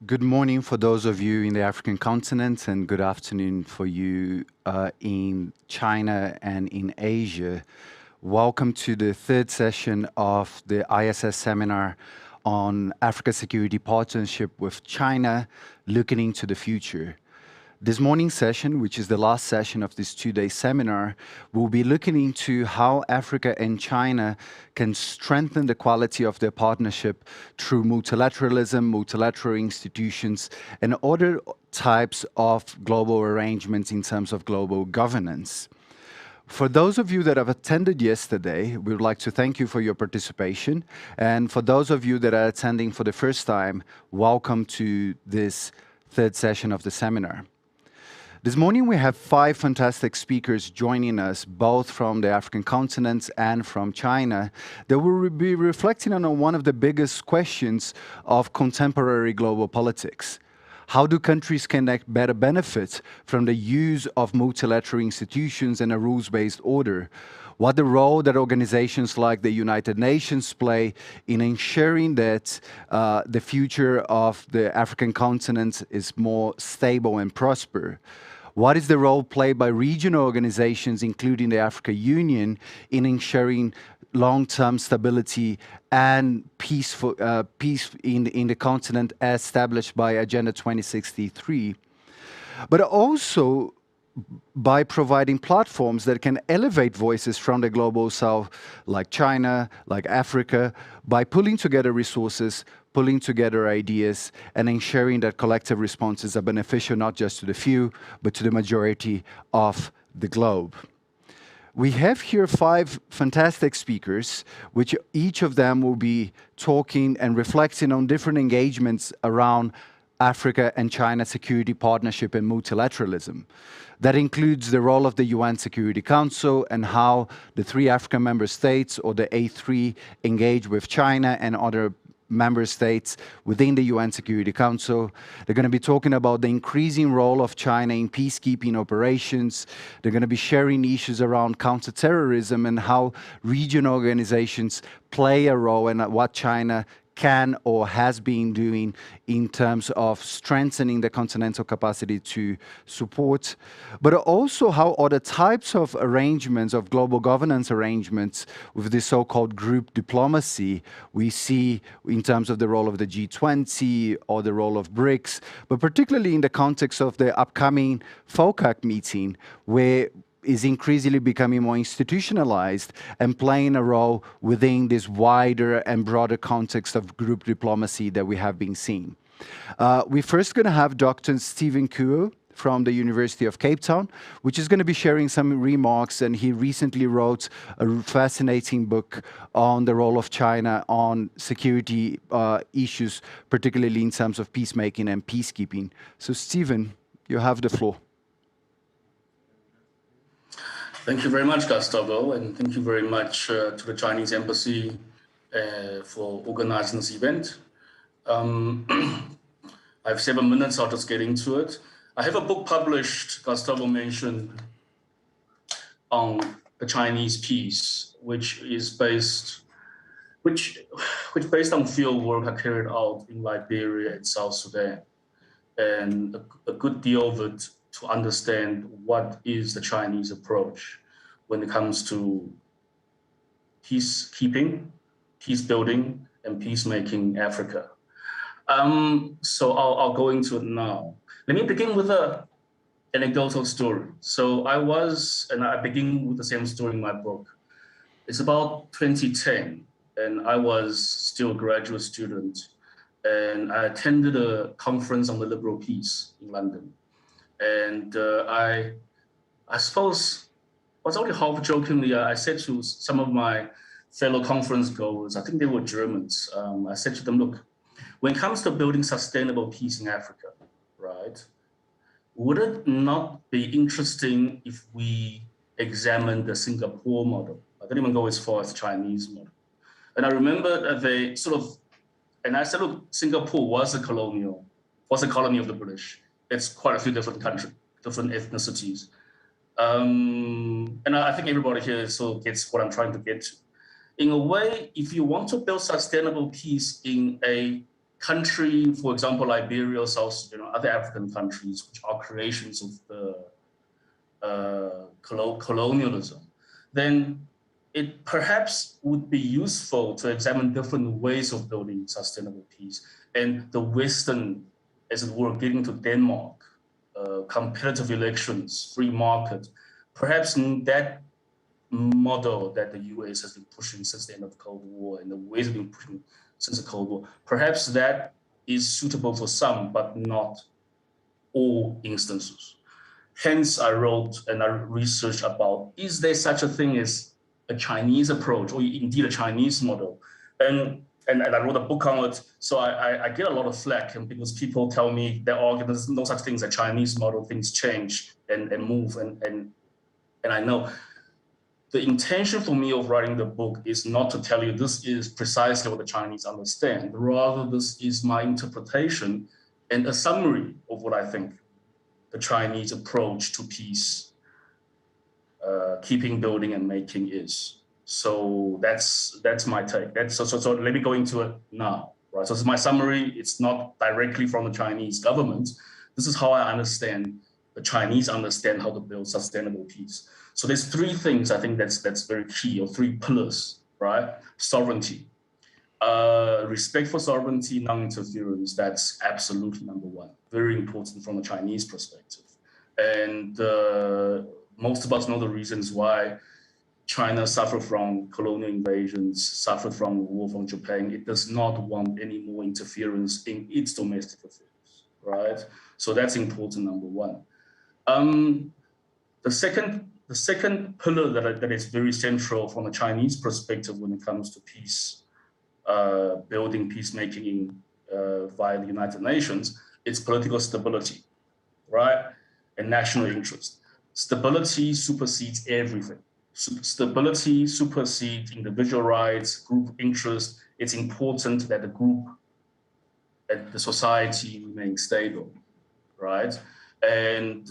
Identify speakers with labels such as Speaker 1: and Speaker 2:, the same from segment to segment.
Speaker 1: Good morning for those of you in the African continent, and good afternoon for you in China and in Asia. Welcome to the third session of the ISS seminar on Africa Security Partnership with China, looking into the future. This morning's session, which is the last session of this two-day seminar, will be looking into how Africa and China can strengthen the quality of their partnership through multilateralism, multilateral institutions, and other types of global arrangements in terms of global governance. For those of you that have attended yesterday, we would like to thank you for your participation. And for those of you that are attending for the first time, welcome to this third session of the seminar. This morning we have 5 fantastic speakers joining us, both from the African continent and from China, that will be reflecting on one of the biggest questions of contemporary global politics. How do countries connect better benefit from the use of multilateral institutions and a rules-based order? What the role that organizations like the United Nations play in ensuring that the future of the African continent is more stable and prosper? What is the role played by regional organizations, including the African Union, in ensuring long-term stability and peace in the continent as established by Agenda 2063? But also by providing platforms that can elevate voices from the global south, like China, like Africa, by pulling together resources, pulling together ideas, and ensuring that collective responses are beneficial not just to the few, but to the majority of the globe. We have here 5 fantastic speakers, which each of them will be talking and reflecting on different engagements around Africa and China security partnership and multilateralism. That includes the role of the UN Security Council and how the 3 African member states, or the A3, engage with China and other member states within the UN Security Council. They're going to be talking about the increasing role of China in peacekeeping operations. They're going to be sharing issues around counterterrorism and how regional organizations play a role and what China can or has been doing in terms of strengthening the continental capacity to support, but also how other types of arrangements, of global governance arrangements with the so-called group diplomacy we see in terms of the role of the G20 or the role of BRICS, but particularly in the context of the upcoming FOCAC meeting, where is increasingly becoming more institutionalized and playing a role within this wider and broader context of group diplomacy that we have been seeing. We're first going to have Dr. Stephen Kuo from the University of Cape Town, which is going to be sharing some remarks, and he recently wrote a fascinating book on the role of China on security issues, particularly in terms of peacemaking and peacekeeping. So Stephen, you have the floor.
Speaker 2: Thank you very much, Gustavo, and thank you very much to the Chinese Embassy for organizing this event. I have 7 minutes, I'll just get into it. I have a book published, Gustavo mentioned, on the Chinese peace, which is based on field work I carried out in Liberia and South Sudan, and a good deal of it to understand what is the Chinese approach when it comes to peacekeeping, peace building, and peacemaking Africa. So I'll go into it now. Let me begin with an anecdotal story. So I begin with the same story in my book. It's about 2010, and I was still a graduate student, and I attended a conference on the liberal peace in London. And I suppose, I was only half jokingly, I said to some of my fellow conference goers, I think they were Germans, I said to them, look, when it comes to building sustainable peace in Africa, right, would it not be interesting if we examine the Singapore model? I didn't even go as far as the Chinese model. And I remember that they and I said, look, Singapore was a colony of the British. It's quite a few different countries, different ethnicities. And I think everybody here sort of gets what I'm trying to get to. In a way, if you want to build sustainable peace in a country, for example, Liberia, South Sudan, other African countries, which are creations of the colonialism, then it perhaps would be useful to examine different ways of building sustainable peace. And the Western, as it were, getting to Denmark, competitive elections, free market, perhaps that model that the US has been pushing since the end of the Cold War and the ways have been pushing since the Cold War, perhaps that is suitable for some, but not all instances. Hence, I wrote and I researched about, is there such a thing as a Chinese approach or indeed a Chinese model? And I wrote a book on it. So I get a lot of flack because people tell me there's no such thing as a Chinese model, things change and move. And I know the intention for me of writing the book is not to tell you this is precisely what the Chinese understand. Rather, this is my interpretation and a summary of what I think the Chinese approach to peace, keeping, building, and making is. So that's my take. So let me go into it now, right? So this is my summary. It's not directly from the Chinese government. This is how I understand the Chinese understand how to build sustainable peace. So there's three things I think that's very key, or three pillars, right? Sovereignty, respect for sovereignty, non-interference. That's absolutely number one. Very important from a Chinese perspective. And most of us know the reasons why China suffered from colonial invasions, suffered from the war from Japan. It does not want any more interference in its domestic affairs, right? So that's important, number one. The second pillar that is very central from a Chinese perspective when it comes to peace, building peacemaking via the United Nations, it's political stability, right? And national interest. Stability supersedes everything. Stability supersedes individual rights, group interest. It's important that the group and the society remain stable, right? And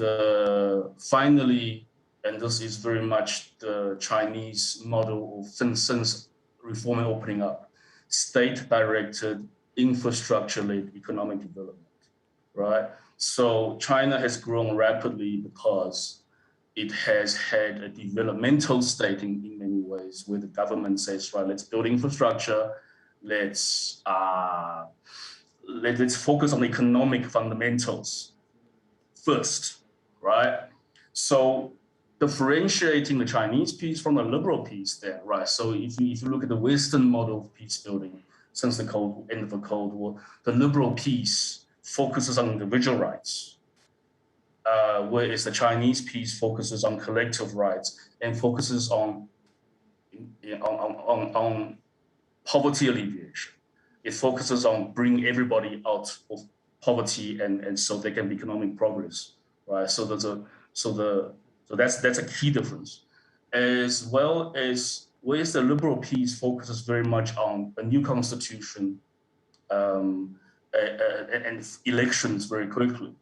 Speaker 2: finally, and this is very much the Chinese model of since reform and opening up, state-directed, infrastructure-led economic development, right? So China has grown rapidly because it has had a developmental state in many ways, where the government says, right, let's build infrastructure, let's focus on economic fundamentals first, right? So differentiating the Chinese peace from the liberal peace there, right? So if you look at the Western model of peace building since the end of the Cold War, the liberal peace focuses on individual rights, whereas the Chinese peace focuses on collective rights and focuses on poverty alleviation. It focuses on bringing everybody out of poverty and so there can be economic progress, right? So that's a key difference, as well as whereas the liberal peace focuses very much on a new constitution and elections very quickly.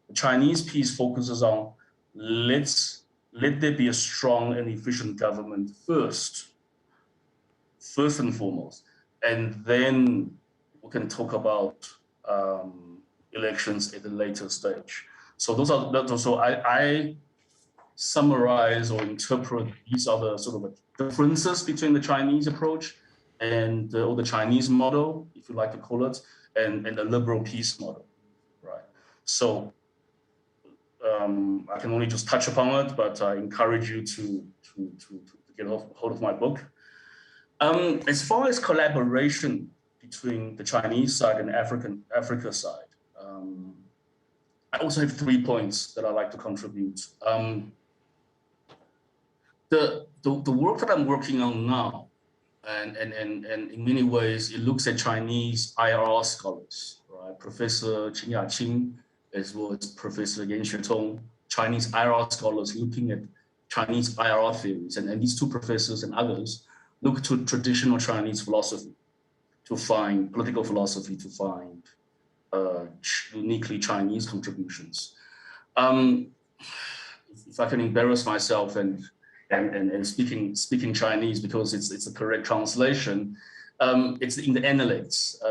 Speaker 2: The Chinese peace focuses on let there be a strong and efficient government first and foremost, and then we can talk about elections at a later stage. So so I summarize or interpret these are the sort of differences between the Chinese approach and or the Chinese model, if you like to call it, and the liberal peace model, right? So I can only just touch upon it, but I encourage you to get hold of my book. As far as collaboration between the Chinese side and Africa side, I also have 3 points that I'd like to contribute. The work that I'm working on now, and in many ways, it looks at Chinese IRR scholars, right? Professor Qin Yaqing, as well as Professor Yan Xuetong, Chinese IRR scholars looking at Chinese IRR theories. And these two professors and others look to traditional Chinese philosophy to find, political philosophy to find uniquely Chinese contributions. If I can embarrass myself and speaking Chinese because it's a correct translation, it's in the Analects.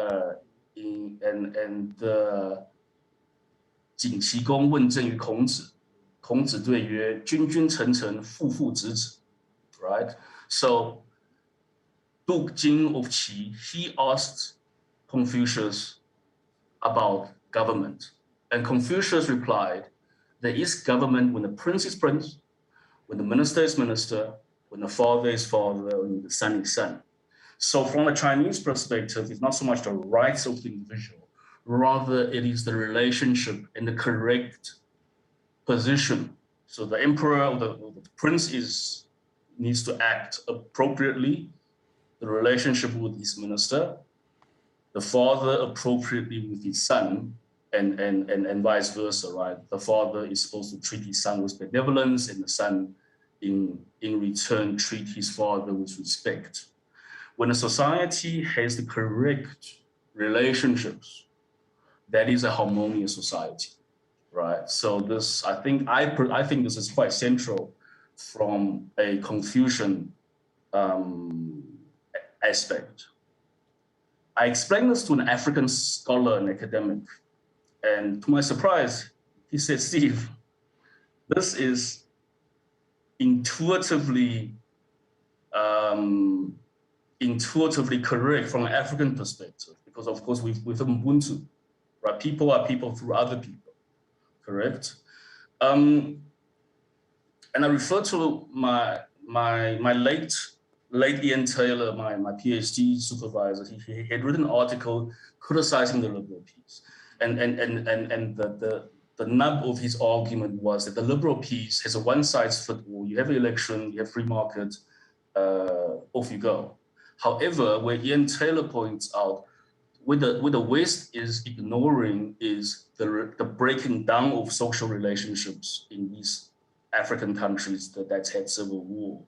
Speaker 2: 景齐公问政于孔子，孔子对曰：君君臣臣，父父子子。Right? So Duke Jing of Qi, he asked Confucius about government. And Confucius replied, there is government when the prince is prince, when the minister is minister, when the father is father, when the son is son. So from a Chinese perspective, it's not so much the rights of the individual, rather it is the relationship and the correct position. So the emperor or the prince needs to act appropriately, the relationship with his minister, the father appropriately with his son, and vice versa, right? The father is supposed to treat his son with benevolence, and the son in return treat his father with respect. When a society has the correct relationships, that is a harmonious society, right? So this, I think this is quite central from a Confucian aspect. I explained this to an African scholar and academic, and to my surprise, he said, Steve, this is intuitively correct from an African perspective, because of course with Ubuntu, right? People are people through other people, correct? And I refer to my late Ian Taylor, my PhD supervisor. He had written an article criticizing the liberal peace, and the nub of his argument was that the liberal peace has a one-size-fits-all. You have an election, you have free market, off you go. However, where Ian Taylor points out, what the West is ignoring is the breaking down of social relationships in these African countries that's had civil war.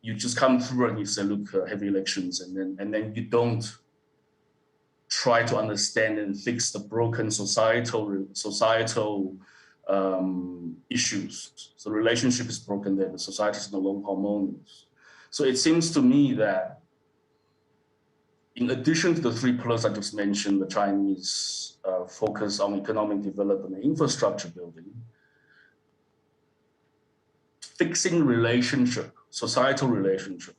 Speaker 2: You just come through and you say, look, have elections, and then you don't try to understand and fix the broken societal issues. So the relationship is broken there, the society is no longer harmonious. So it seems to me that in addition to the three pillars I just mentioned, the Chinese focus on economic development and infrastructure building, fixing relationship, societal relationship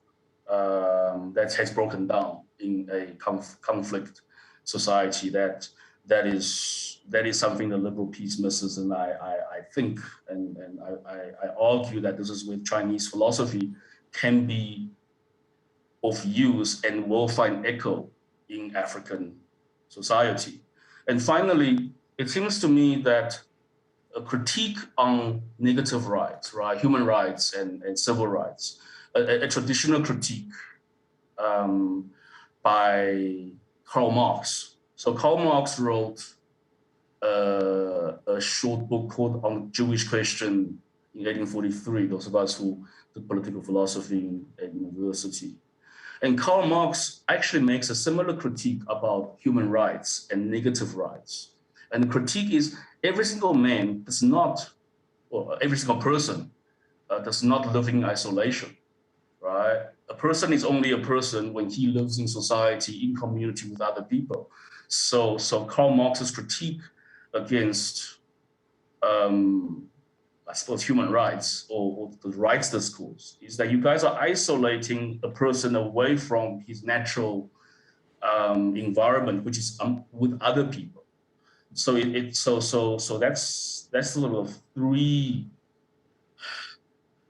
Speaker 2: that has broken down in a conflict society, that is something the liberal peace misses. And I think and I argue that this is where Chinese philosophy can be of use and will find echo in African society. And finally, it seems to me that a critique on negative rights, right, human rights and civil rights, a traditional critique by Karl Marx. So Karl Marx wrote a short book called On the Jewish Question in 1843. Those of us who did political philosophy at university. And Karl Marx actually makes a similar critique about human rights and negative rights. And the critique is every single man does not, or every single person does not live in isolation, right? A person is only a person when he lives in society, in community with other people. So Karl Marx's critique against, I suppose, human rights or the rights discourse is that you guys are isolating a person away from his natural environment, which is with other people. So so that's sort of three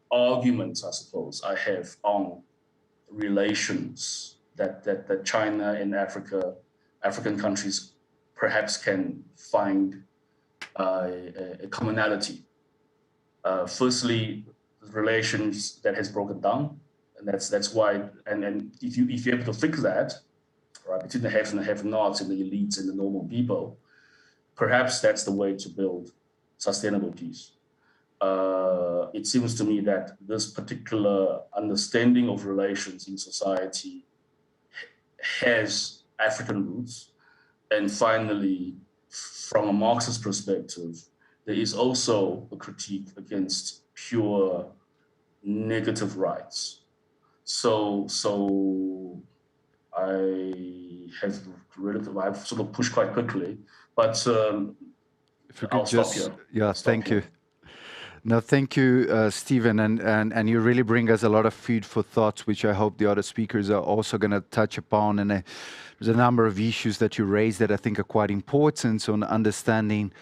Speaker 2: arguments, I suppose, I have on relations that China and African countries perhaps can find a commonality. Firstly, relations that has broken down, and that's why. And if you're able to fix that, right, between the haves and the have-nots and the elites and the normal people, perhaps that's the way to build sustainable peace. It seems to me that this particular understanding of relations in society has African roots. And finally, from a Marxist perspective, there is also a critique against pure negative rights. So I have relatively, I've sort of pushed quite quickly, but
Speaker 1: If you could
Speaker 2: I'll stop
Speaker 1: just,
Speaker 2: here.
Speaker 1: yeah, thank you. No, thank you, Stephen, and you really bring us a lot of food for thought, which I hope the other speakers are also going to touch upon. And there's a number of issues that you raised that I think are quite important on understanding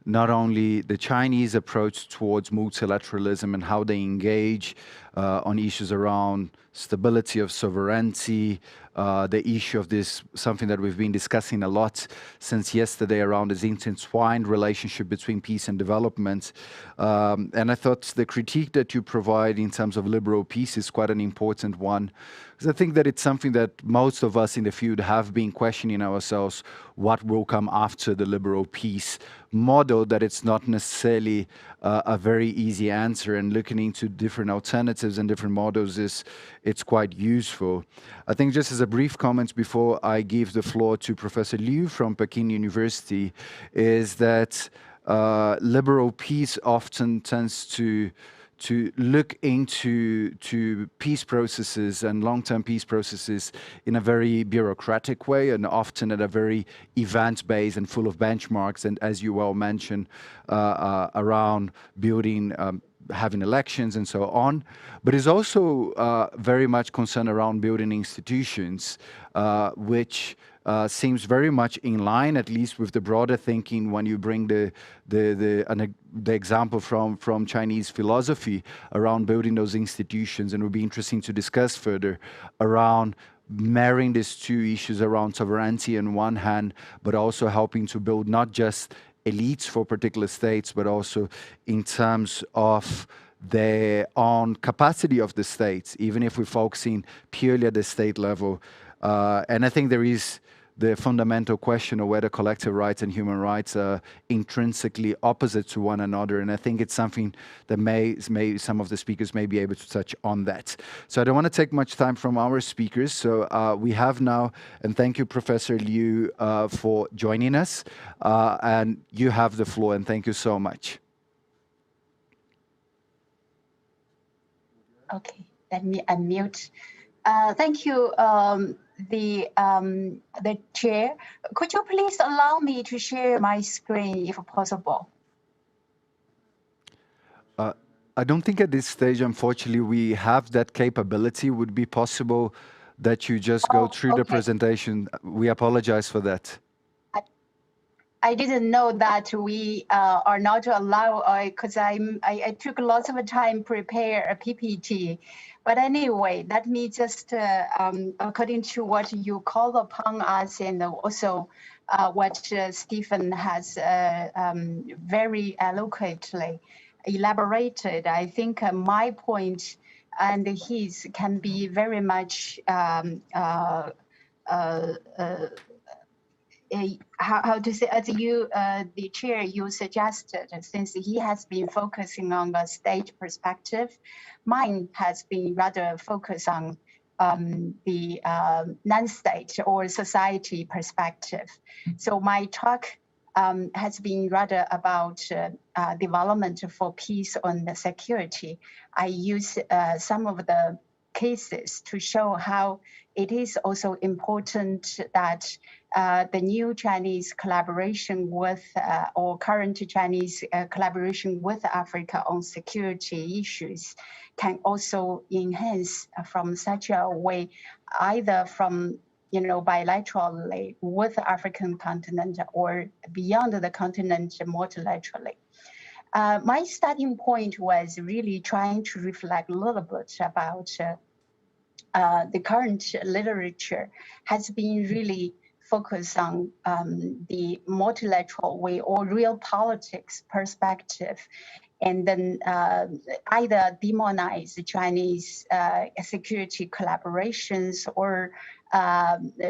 Speaker 1: not only the Chinese approach towards multilateralism and how they engage on issues around stability of sovereignty, the issue of this, something that we've been discussing a lot since yesterday around this intertwined relationship between peace and development. And I thought the critique that you provide in terms of liberal peace is quite an important one. Because I think that it's something that most of us in the field have been questioning ourselves, what will come after the liberal peace model, that it's not necessarily a very easy answer, and looking into different alternatives and different models it's quite useful. I think just as a brief comment before I give the floor to Professor Liu from Peking University, is that liberal peace often tends to look into peace processes and long-term peace processes in a very bureaucratic way, and often at a very event-based and full of benchmarks, and as you well mentioned, around building having elections and so on, but is also very much concerned around building institutions, which seems very much in line, at least with the broader thinking, when you bring the example from Chinese philosophy around building those institutions. And it would be interesting to discuss further around marrying these two issues around sovereignty on one hand, but also helping to build not just elites for particular states, but also in terms of their own capacity of the states, even if we're focusing purely at the state level. And I think there is the fundamental question of whether collective rights and human rights are intrinsically opposite to one another. And I think it's something that some of the speakers may be able to touch on that. So I don't want to take much time from our speakers. So we have now, and thank you, Professor Liu, for joining us. And you have the floor, and thank you so much.
Speaker 3: Okay, let me unmute. Thank you, the chair. Could you please allow me to share my screen if possible?
Speaker 1: I don't think at this stage, unfortunately, we have that capability. Would it be possible that you just go through the presentation? We apologize for that.
Speaker 3: I didn't know that we are not allowed, because I took lots of time prepare a PPT. But anyway, let me just, according to what you call upon us, and also what Stephen has very eloquently elaborated, I think my point and his can be very much how to say, as you, the chair, you suggested, since he has been focusing on the state perspective, mine has been rather focused on the non-state or society perspective. So my talk has been rather about development for peace and security. I use some of the cases to show how it is also important that the new Chinese collaboration with, or current Chinese collaboration with Africa on security issues can also enhance from such a way, either from bilaterally with the African continent or beyond the continent multilaterally. My starting point was really trying to reflect a little bit about the current literature has been really focused on the multilateral way or real politics perspective, and then either demonize the Chinese security collaborations or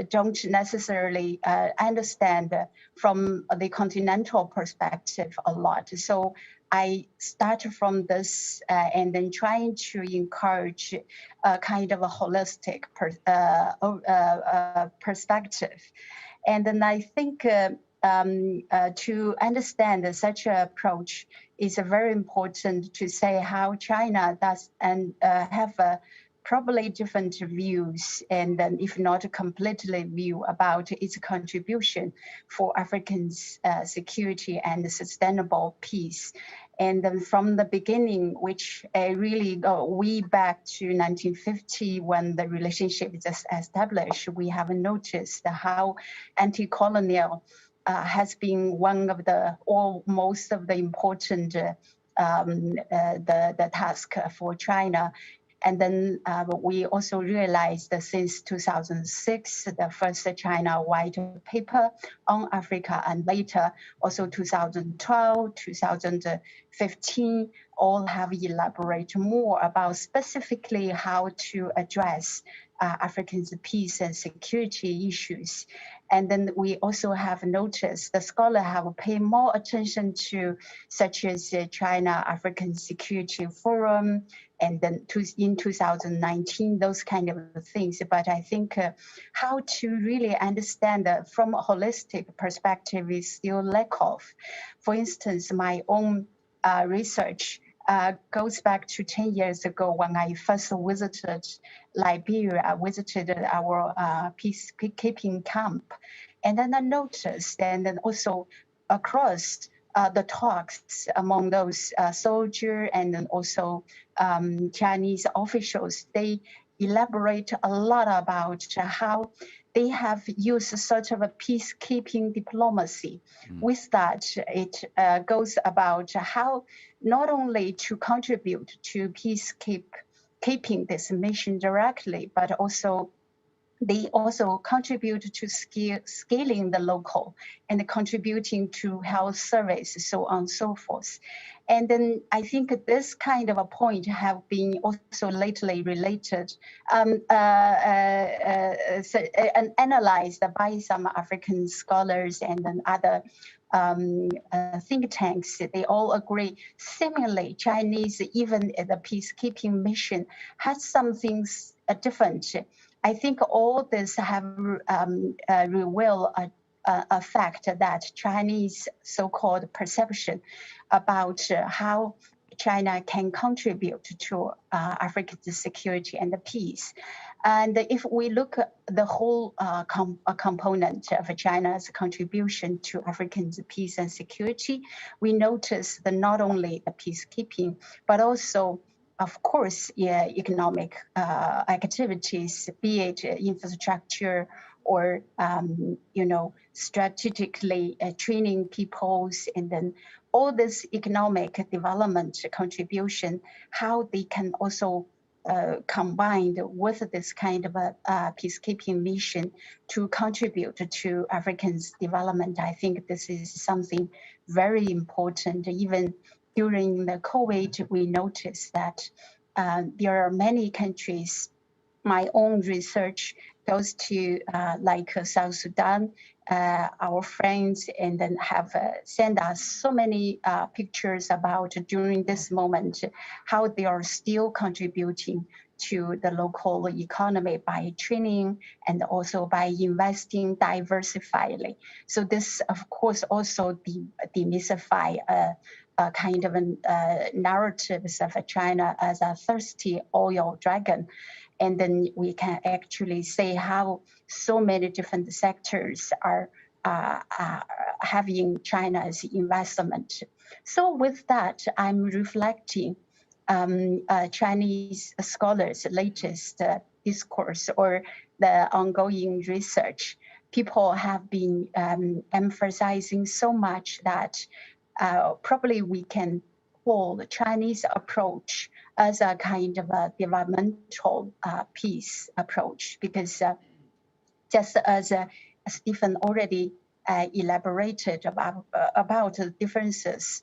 Speaker 3: don't necessarily understand from the continental perspective a lot. So I started from this and then trying to encourage a kind of a holistic perspective. And then I think to understand such an approach is very important to say how China does and have probably different views, and then if not completely view about its contribution for Africans' security and sustainable peace. And then from the beginning, which really go way back to 1950 when the relationship is established, we have noticed how anti-colonial has been one of the, or most of the important the task for China. And then we also realized that since 2006, the first China white paper on Africa, and later also 2012, 2015, all have elaborated more about specifically how to address Africans' peace and security issues. And then we also have noticed the scholars have paid more attention to such as China African Security Forum, and then in 2019, those kind of things. But I think how to really understand that from a holistic perspective is still lack of. For instance, my own research goes back to 10 years ago when I first visited Liberia. I visited our peacekeeping camp. And then I noticed, and then also across the talks among those soldiers and then also Chinese officials, they elaborate a lot about how they have used sort of a peacekeeping diplomacy. With that, it goes about how not only to contribute to keeping this mission directly, but also they also contribute to scaling the local and contributing to health service, so on and so forth. And then I think this kind of a point have been also lately related and analyzed by some African scholars and then other think tanks. They all agree. Similarly, Chinese, even the peacekeeping mission, has some things different. I think all this have revealed a fact that Chinese so-called perception about how China can contribute to Africa's security and peace. And if we look at the whole component of China's contribution to Africa's peace and security, we notice that not only the peacekeeping, but also of course, economic activities, be it infrastructure or, strategically training peoples, and then all this economic development contribution, how they can also combined with this kind of a peacekeeping mission to contribute to Africans' development. I think this is something very important. Even during the COVID, we noticed that there are many countries. My own research goes to like South Sudan, our friends, and then have sent us so many pictures about during this moment, how they are still contributing to the local economy by training and also by investing diversifiedly. So this, of course, also demystify kind of narratives of China as a thirsty oil dragon. And then we can actually say how so many different sectors are having China's investment. So with that, I'm reflecting Chinese scholars' latest discourse or the ongoing research. People have been emphasizing so much that probably we can call the Chinese approach as a kind of a developmental peace approach, because just as Stephen already elaborated about the differences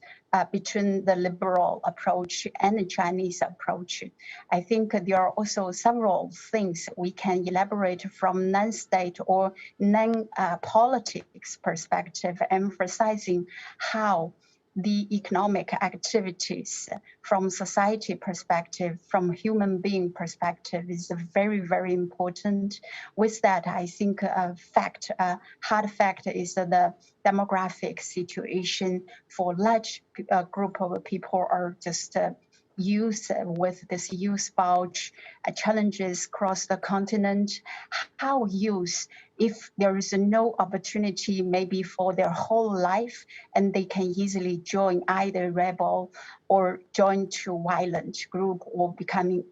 Speaker 3: between the liberal approach and the Chinese approach, I think there are also several things we can elaborate from non-state or non-politics perspective, emphasizing how the economic activities from society perspective, from human being perspective is very, very important. With that, I think a hard fact is that the demographic situation for large group of people are just youth with this youth bulge challenges across the continent, how youth, if there is no opportunity maybe for their whole life, and they can easily join either rebel or join to violent group or becoming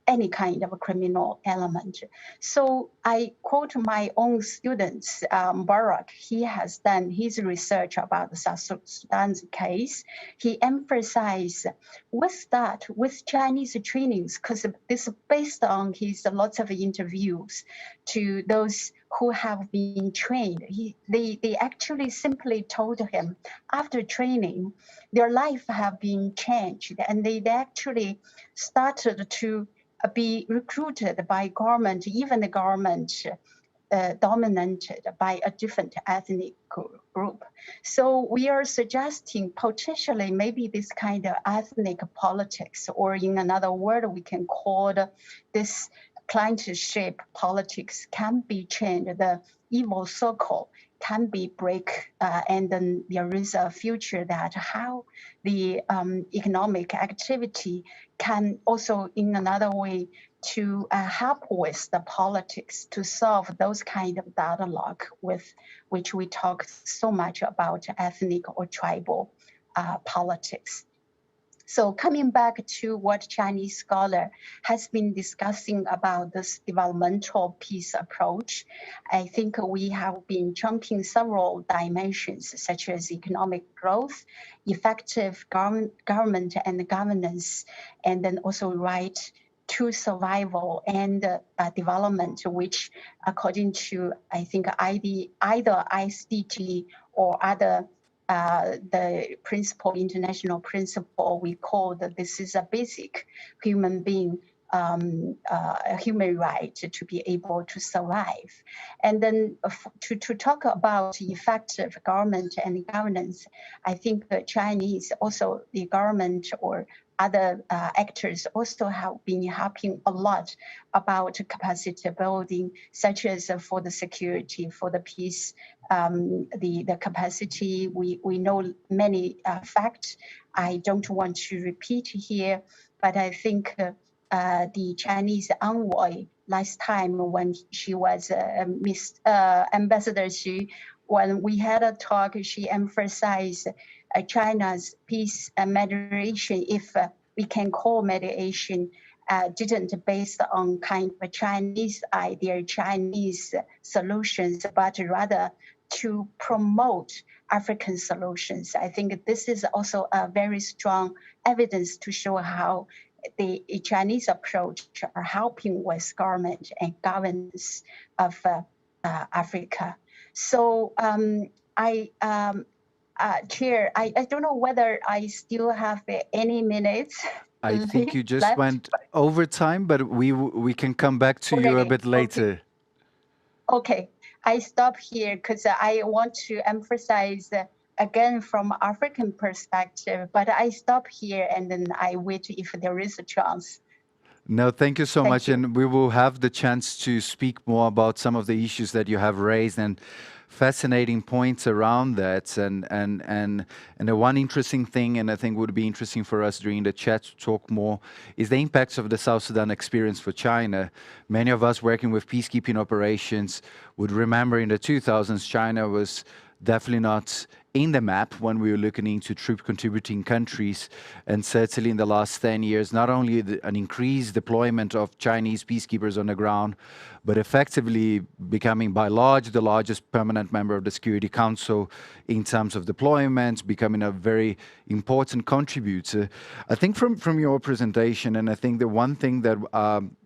Speaker 3: any kind of a criminal element. So I quote my own students, Barak, he has done his research about the South Sudan's case. He emphasized with Chinese trainings, because this is based on his lots of interviews to those who have been trained. They actually simply told him after training, their life have been changed, and they actually started to be recruited by government, even the government dominated by a different ethnic group. So we are suggesting potentially maybe this kind of ethnic politics, or in another word, we can call this clientship politics can be changed. The evil circle can be break, and then there is a future that how the economic activity can also in another way to help with the politics to solve those kind of dialogue with which we talk so much about ethnic or tribal politics. So coming back to what Chinese scholar has been discussing about this developmental peace approach, I think we have been jumping several dimensions such as economic growth, effective government and governance, and then also right to survival and development, which according to, I think, either ICT or other the principle, international principle, we call that this is a basic human being, a human right to be able to survive. And then to talk about effective government and governance, I think the Chinese, also the government or other actors also have been helping a lot about capacity building, such as for the security, for the peace, the capacity. We know many facts. I don't want to repeat here, but I think the Chinese envoy last time when she was Ambassador Xu, when we had a talk, she emphasized China's peace and mediation, if we can call mediation, didn't based on kind of a Chinese idea, Chinese solutions, but rather to promote African solutions. I think this is also a very strong evidence to show how the Chinese approach are helping with government and governance of Africa. So Chair, I don't know whether I still have any minutes.
Speaker 1: I think you just
Speaker 3: left.
Speaker 1: went over time, but we can come back to you a bit later.
Speaker 3: Okay, I stop here because I want to emphasize again from African perspective, but I stop here and then I wait if there is a chance.
Speaker 1: No, thank you so much. And we will have the chance to speak more about some of the issues that you have raised and fascinating points around that. And the one interesting thing, and I think would be interesting for us during the chat to talk more, is the impacts of the South Sudan experience for China. Many of us working with peacekeeping operations would remember in the 2000s, China was definitely not in the map when we were looking into troop contributing countries. And certainly in the last 10 years, not only an increased deployment of Chinese peacekeepers on the ground, but effectively becoming by large the largest permanent member of the Security Council in terms of deployment, becoming a very important contributor. I think from your presentation, and I think the one thing that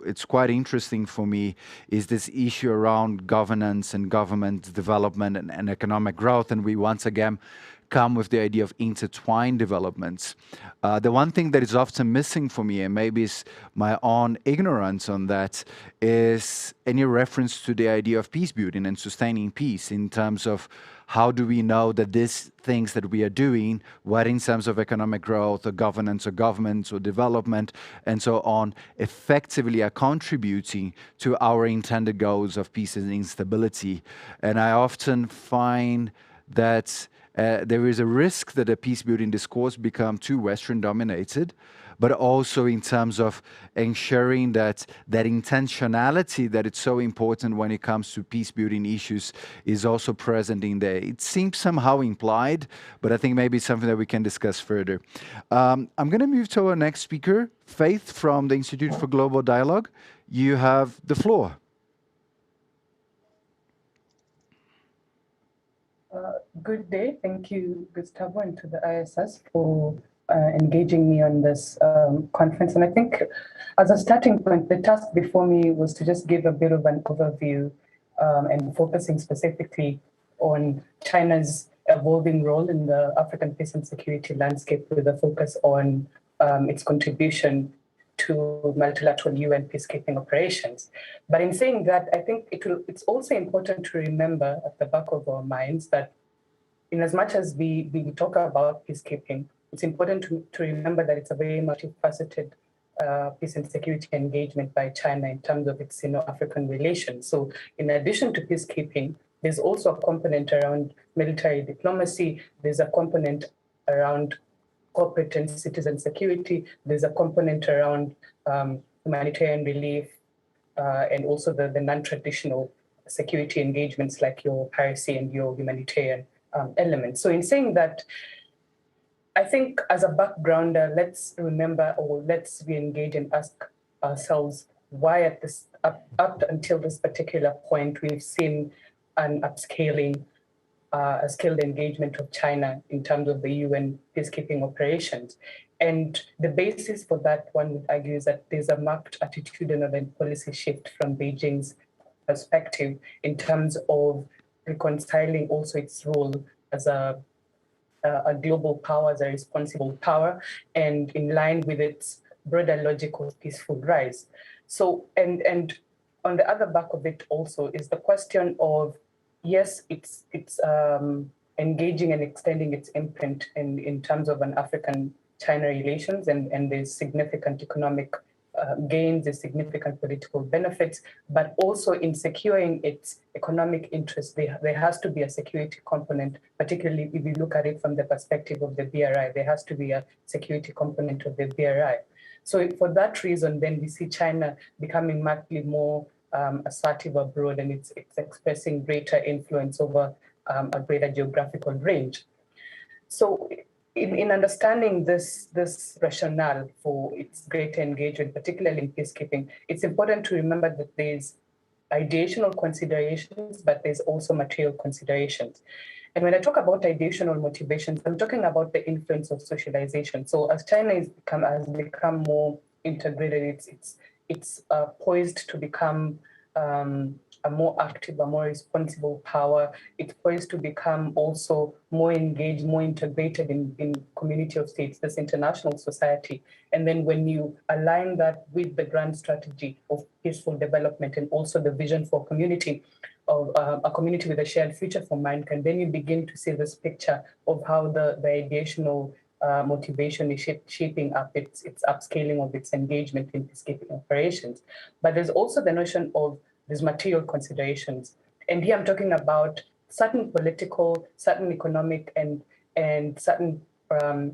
Speaker 1: it's quite interesting for me is this issue around governance and government development and economic growth. And we once again come with the idea of intertwined developments. The one thing that is often missing for me, and maybe it's my own ignorance on that, is any reference to the idea of peace building and sustaining peace in terms of how do we know that these things that we are doing, whether in terms of economic growth or governance or governments or development and so on, effectively are contributing to our intended goals of peace and stability. And I often find that There is a risk that a peace-building discourse become too Western-dominated, but also in terms of ensuring that that intentionality that it's so important when it comes to peace-building issues is also present in there. It seems somehow implied, but I think maybe it's something that we can discuss further. I'm going to move to our next speaker, Faith from the Institute for Global Dialogue. You have the floor.
Speaker 4: Good day. Thank you, Gustavo, and to the ISS for engaging me on this conference. And I think as a starting point, the task before me was to just give a bit of an overview and focusing specifically on China's evolving role in the African peace and security landscape with a focus on its contribution to multilateral UN peacekeeping operations. But in saying that, I think it's also important to remember at the back of our minds that in as much as we talk about peacekeeping, it's important to remember that it's a very multifaceted peace and security engagement by China in terms of its Sino-African relations. So in addition to peacekeeping, there's also a component around military diplomacy, there's a component around corporate and citizen security, there's a component around humanitarian relief, and also the non-traditional security engagements like your piracy and your humanitarian elements. So in saying that, I think as a backgrounder, let's remember or let's re-engage and ask ourselves why at this up until this particular point we've seen an upscaling, a scaled engagement of China in terms of the UN peacekeeping operations. And the basis for that, one would argue, is that there's a marked attitudinal and policy shift from Beijing's perspective in terms of reconciling also its role as a global power, as a responsible power, and in line with its broader logic of peaceful rise. So, and on the other back of it also is the question of, yes, it's engaging and extending its imprint in terms of an African-China relations, and there's significant economic gains, there's significant political benefits, but also in securing its economic interests, there has to be a security component, particularly if you look at it from the perspective of the BRI, there has to be a security component of the BRI. So for that reason, then we see China becoming markedly more assertive abroad, and it's expressing greater influence over a greater geographical range. So in understanding this rationale for its greater engagement, particularly in peacekeeping, it's important to remember that there's ideational considerations, but there's also material considerations. And when I talk about ideational motivations, I'm talking about the influence of socialization. So as China has become more integrated, it's poised to become a more active, a more responsible power. It's poised to become also more engaged, more integrated in community of states, this international society. And then when you align that with the grand strategy of peaceful development and also the vision for community, of a community with a shared future for mankind, then you begin to see this picture of how the ideational motivation is shaping up its upscaling of its engagement in peacekeeping operations. But there's also the notion of these material considerations. And here I'm talking about certain political, certain economic, and certain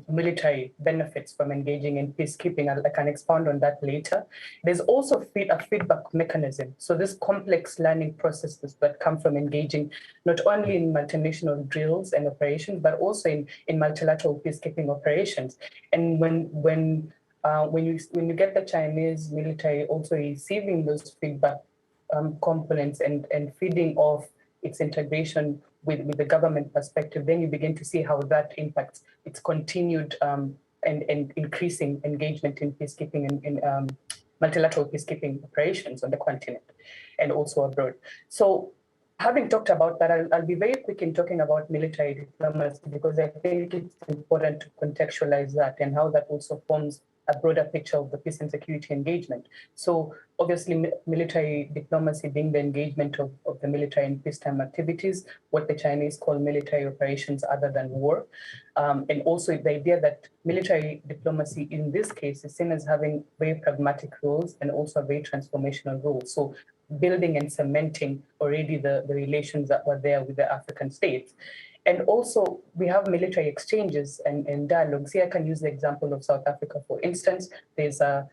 Speaker 4: military benefits from engaging in peacekeeping. I can expound on that later. There's also a feedback mechanism. So this complex learning processes that come from engaging not only in multinational drills and operations, but also in multilateral peacekeeping operations. And when you get the Chinese military also receiving those feedback components and feeding off its integration with the government perspective, then you begin to see how that impacts its continued and increasing engagement in peacekeeping and in multilateral peacekeeping operations on the continent and also abroad. So having talked about that, I'll be very quick in talking about military diplomacy, because I think it's important to contextualize that and how that also forms a broader picture of the peace and security engagement. So obviously military diplomacy being the engagement of the military in peacetime activities, what the Chinese call military operations other than war. And also the idea that military diplomacy in this case is seen as having very pragmatic roles and also a very transformational role. So building and cementing already the relations that were there with the African states. And also, we have military exchanges and dialogues. Here I can use the example of South Africa, for instance. There's a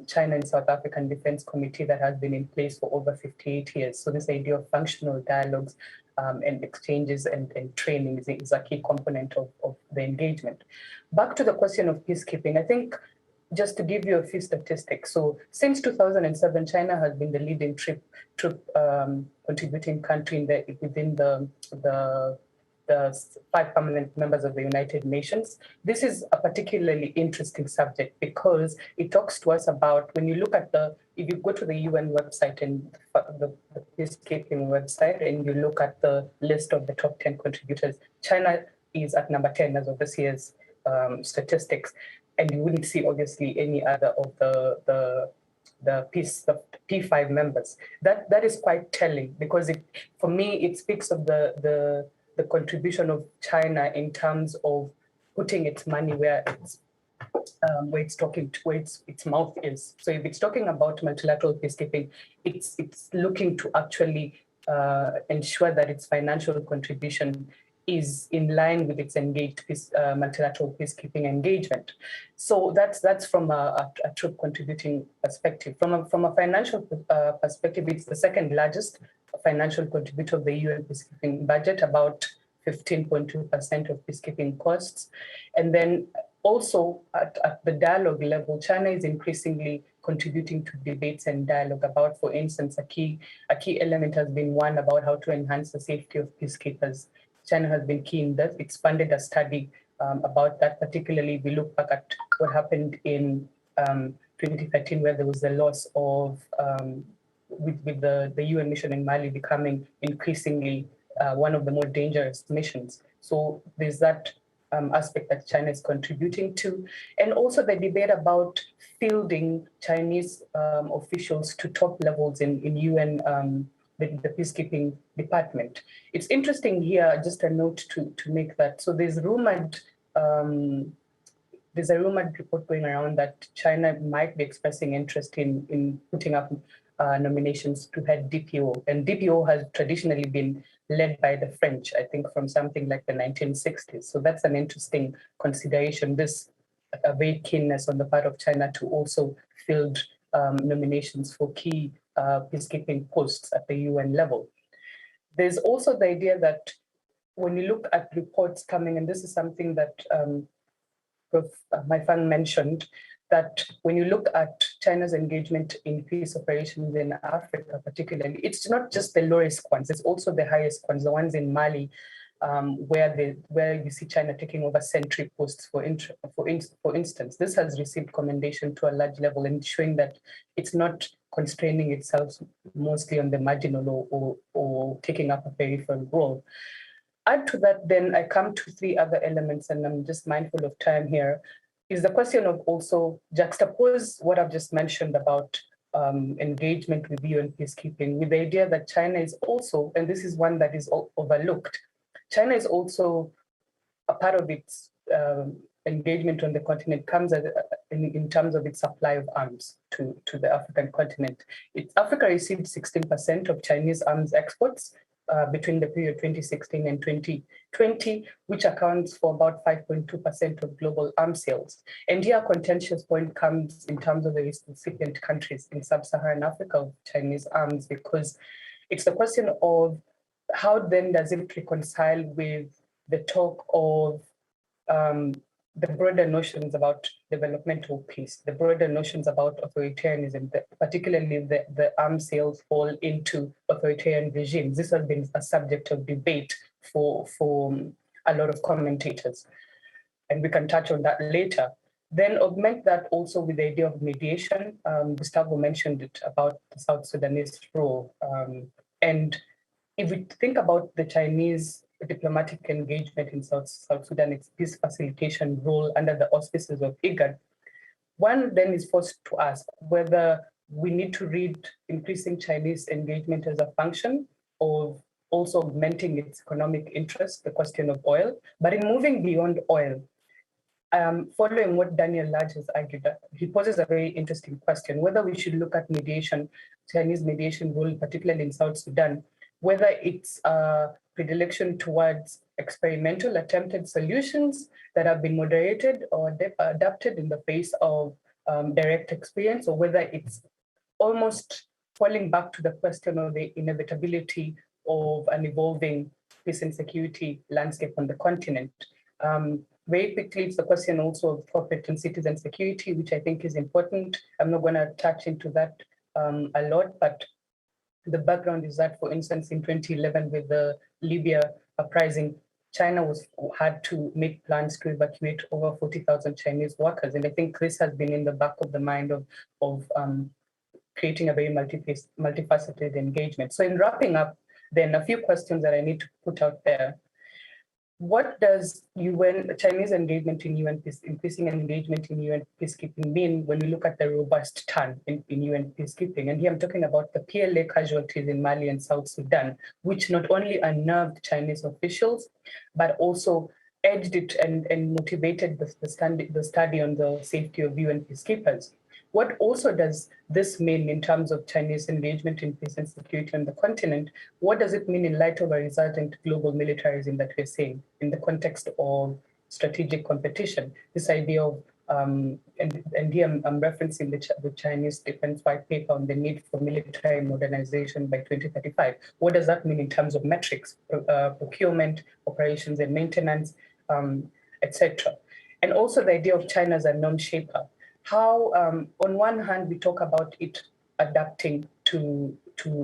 Speaker 4: China and South African Defense Committee that has been in place for over 58 years. So this idea of functional dialogues and exchanges and training is a key component of the engagement. Back to the question of peacekeeping, I think just to give you a few statistics. So since 2007, China has been the leading troop contributing country within the 5 permanent members of the United Nations. This is a particularly interesting subject because it talks to us about, when you look at if you go to the UN website and the peacekeeping website and you look at the list of the top 10 contributors, China is at number 10 as of this year's statistics. And you wouldn't see obviously any other of the P5 members. That is quite telling because for me, it speaks of the contribution of China in terms of putting its money where its mouth is. So if it's talking about multilateral peacekeeping, it's looking to actually ensure that its financial contribution is in line with its engaged multilateral peacekeeping engagement. So that's from a troop contributing perspective. From a financial perspective, it's the second largest financial contributor of the UN peacekeeping budget, about 15.2% of peacekeeping costs. And then also at the dialogue level, China is increasingly contributing to debates and dialogue about, for instance, a key element has been one about how to enhance the safety of peacekeepers. China has been key in that. It's funded a study about that, particularly if we look back at what happened in 2013, where there was the loss of, with the UN mission in Mali becoming increasingly one of the more dangerous missions. So there's that aspect that China is contributing to. And also the debate about fielding Chinese officials to top levels in UN the peacekeeping department. It's interesting here, just a note to make that. So there's a rumored report going around that China might be expressing interest in putting up nominations to head DPO. And DPO has traditionally been led by the French, I think from something like the 1960s. So that's an interesting consideration, this very keenness on the part of China to also field nominations for key peacekeeping posts at the UN level. There's also the idea that when you look at reports coming, and this is something that Prof. Maifang mentioned, that when you look at China's engagement in peace operations in Africa particularly, it's not just the lowest ones, it's also the highest ones, the ones in Mali, where you see China taking over sentry posts, for instance. This has received commendation to a large level and showing that it's not constraining itself mostly on the marginal or taking up a peripheral role. Add to that, then I come to 3 other elements, and I'm just mindful of time here, is the question of also juxtapose what I've just mentioned about engagement with UN peacekeeping with the idea that China is also, and this is one that is overlooked, China is also a part of its engagement on the continent comes in terms of its supply of arms to the African continent. Africa received 16% of Chinese arms exports between the period 2016 and 2020, which accounts for about 5.2% of global arms sales. And here a contentious point comes in terms of the recipient countries in sub-Saharan Africa of Chinese arms, because it's the question of how then does it reconcile with the talk of the broader notions about developmental peace, the broader notions about authoritarianism, particularly the arms sales fall into authoritarian regimes. This has been a subject of debate for a lot of commentators, and we can touch on that later. Then augment that also with the idea of mediation. Gustavo mentioned it about the South Sudanese role. And if we think about the Chinese diplomatic engagement in South Sudan, its peace facilitation role under the auspices of IGAD, one then is forced to ask whether we need to read increasing Chinese engagement as a function of also augmenting its economic interest, the question of oil. But in moving beyond oil, following what Daniel Lodge has argued, he poses a very interesting question, whether we should look at mediation, Chinese mediation role, particularly in South Sudan, whether it's predilection towards experimental attempted solutions that have been moderated or adapted in the face of direct experience, or whether it's almost falling back to the question of the inevitability of an evolving peace and security landscape on the continent. Very quickly, it's the question also of corporate and citizen security, which I think is important. I'm not going to touch into that a lot, but the background is that, for instance, in 2011, with the Libya uprising, China had to make plans to evacuate over 40,000 Chinese workers. And I think this has been in the back of the mind of creating a very multifaceted engagement. So in wrapping up, then a few questions that I need to put out there. What does Chinese engagement in UN increasing engagement in UN peacekeeping mean when we look at the robust turn in UN peacekeeping? And here I'm talking about the PLA casualties in Mali and South Sudan, which not only unnerved Chinese officials, but also edged it and motivated the study on the safety of UN peacekeepers. What also does this mean in terms of Chinese engagement in peace and security on the continent? What does it mean in light of a resultant global militarism that we're seeing in the context of strategic competition? This idea of, and here I'm referencing the Chinese Defense White Paper on the need for military modernization by 2035. What does that mean in terms of metrics, procurement, operations and maintenance, etc.? And also the idea of China as a norm shaper. How, on one hand, we talk about it adapting to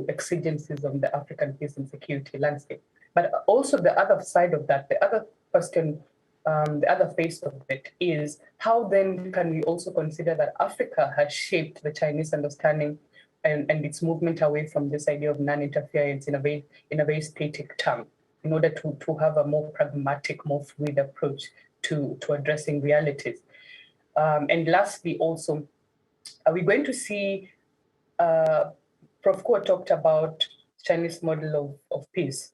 Speaker 4: exigencies of the African peace and security landscape, but also the other side of that, the other question, the other face of it is how then can we also consider that Africa has shaped the Chinese understanding and its movement away from this idea of non-interference in a very static term, in order to have a more pragmatic, more fluid approach to addressing realities. And lastly, also, are we going to see, Prof. Kuo talked about Chinese model of peace,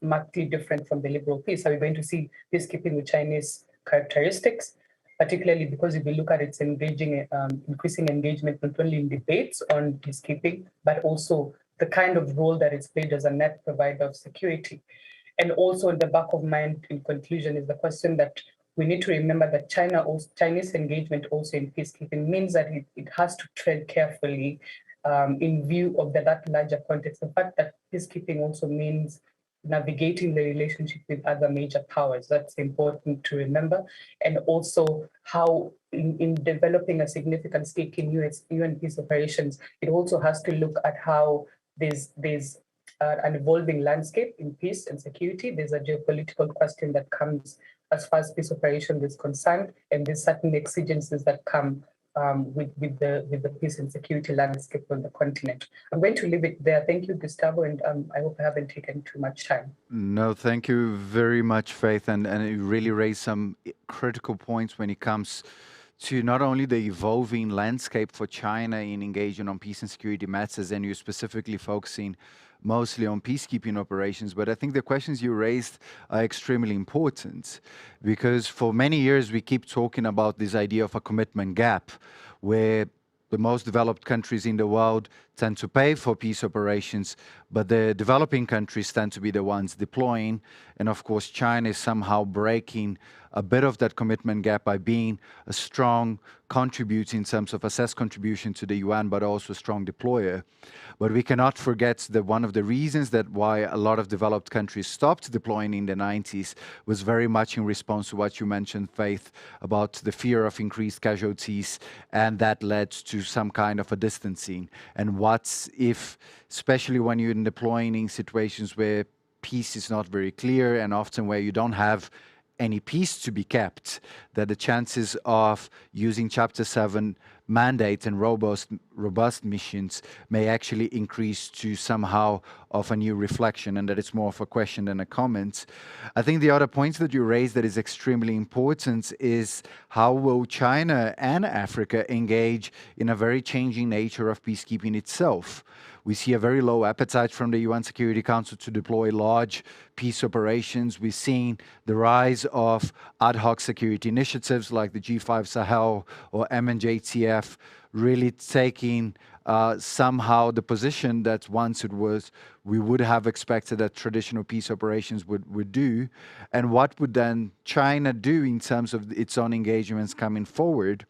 Speaker 4: markedly different from the liberal peace. Are we going to see peacekeeping with Chinese characteristics, particularly because if we look at its increasing engagement, not only in debates on peacekeeping, but also the kind of role that it's played as a net provider of security? And also in the back of mind, in conclusion, is the question that we need to remember that Chinese engagement also in peacekeeping means that it has to tread carefully in view of that larger context. The fact that peacekeeping also means navigating the relationship with other major powers. That's important to remember. And also how in developing a significant stake in UN peace operations, it also has to look at how there's an evolving landscape in peace and security. There's a geopolitical question that comes as far as peace operations is concerned, and there's certain exigencies that come with the peace and security landscape on the continent. I'm going to leave it there. Thank you, Gustavo, and I hope I haven't taken too much time.
Speaker 1: No, thank you very much, Faith, and you really raised some critical points when it comes to not only the evolving landscape for China in engaging on peace and security matters, and you're specifically focusing mostly on peacekeeping operations, but I think the questions you raised are extremely important, because for many years we keep talking about this idea of a commitment gap, where the most developed countries in the world tend to pay for peace operations, but the developing countries tend to be the ones deploying. And of course, China is somehow breaking a bit of that commitment gap by being a strong contributor in terms of assessed contribution to the UN, but also a strong deployer. But we cannot forget that one of the reasons that why a lot of developed countries stopped deploying in the 90s was very much in response to what you mentioned, Faith, about the fear of increased casualties, and that led to some kind of a distancing. And what if, especially when you're deploying in situations where peace is not very clear and often where you don't have any peace to be kept, that the chances of using Chapter 7 mandate and robust missions may actually increase to somehow of a new reflection, and that it's more of a question than a comment. I think the other points that you raised that is extremely important is how will China and Africa engage in a very changing nature of peacekeeping itself. We see a very low appetite from the UN Security Council to deploy large peace operations. We're seeing the rise of ad hoc security initiatives like the G5 Sahel or MNJTF have really taken somehow the position that once it was, we would have expected that traditional peace operations would do, and what would then China do in terms of its own engagements coming forward.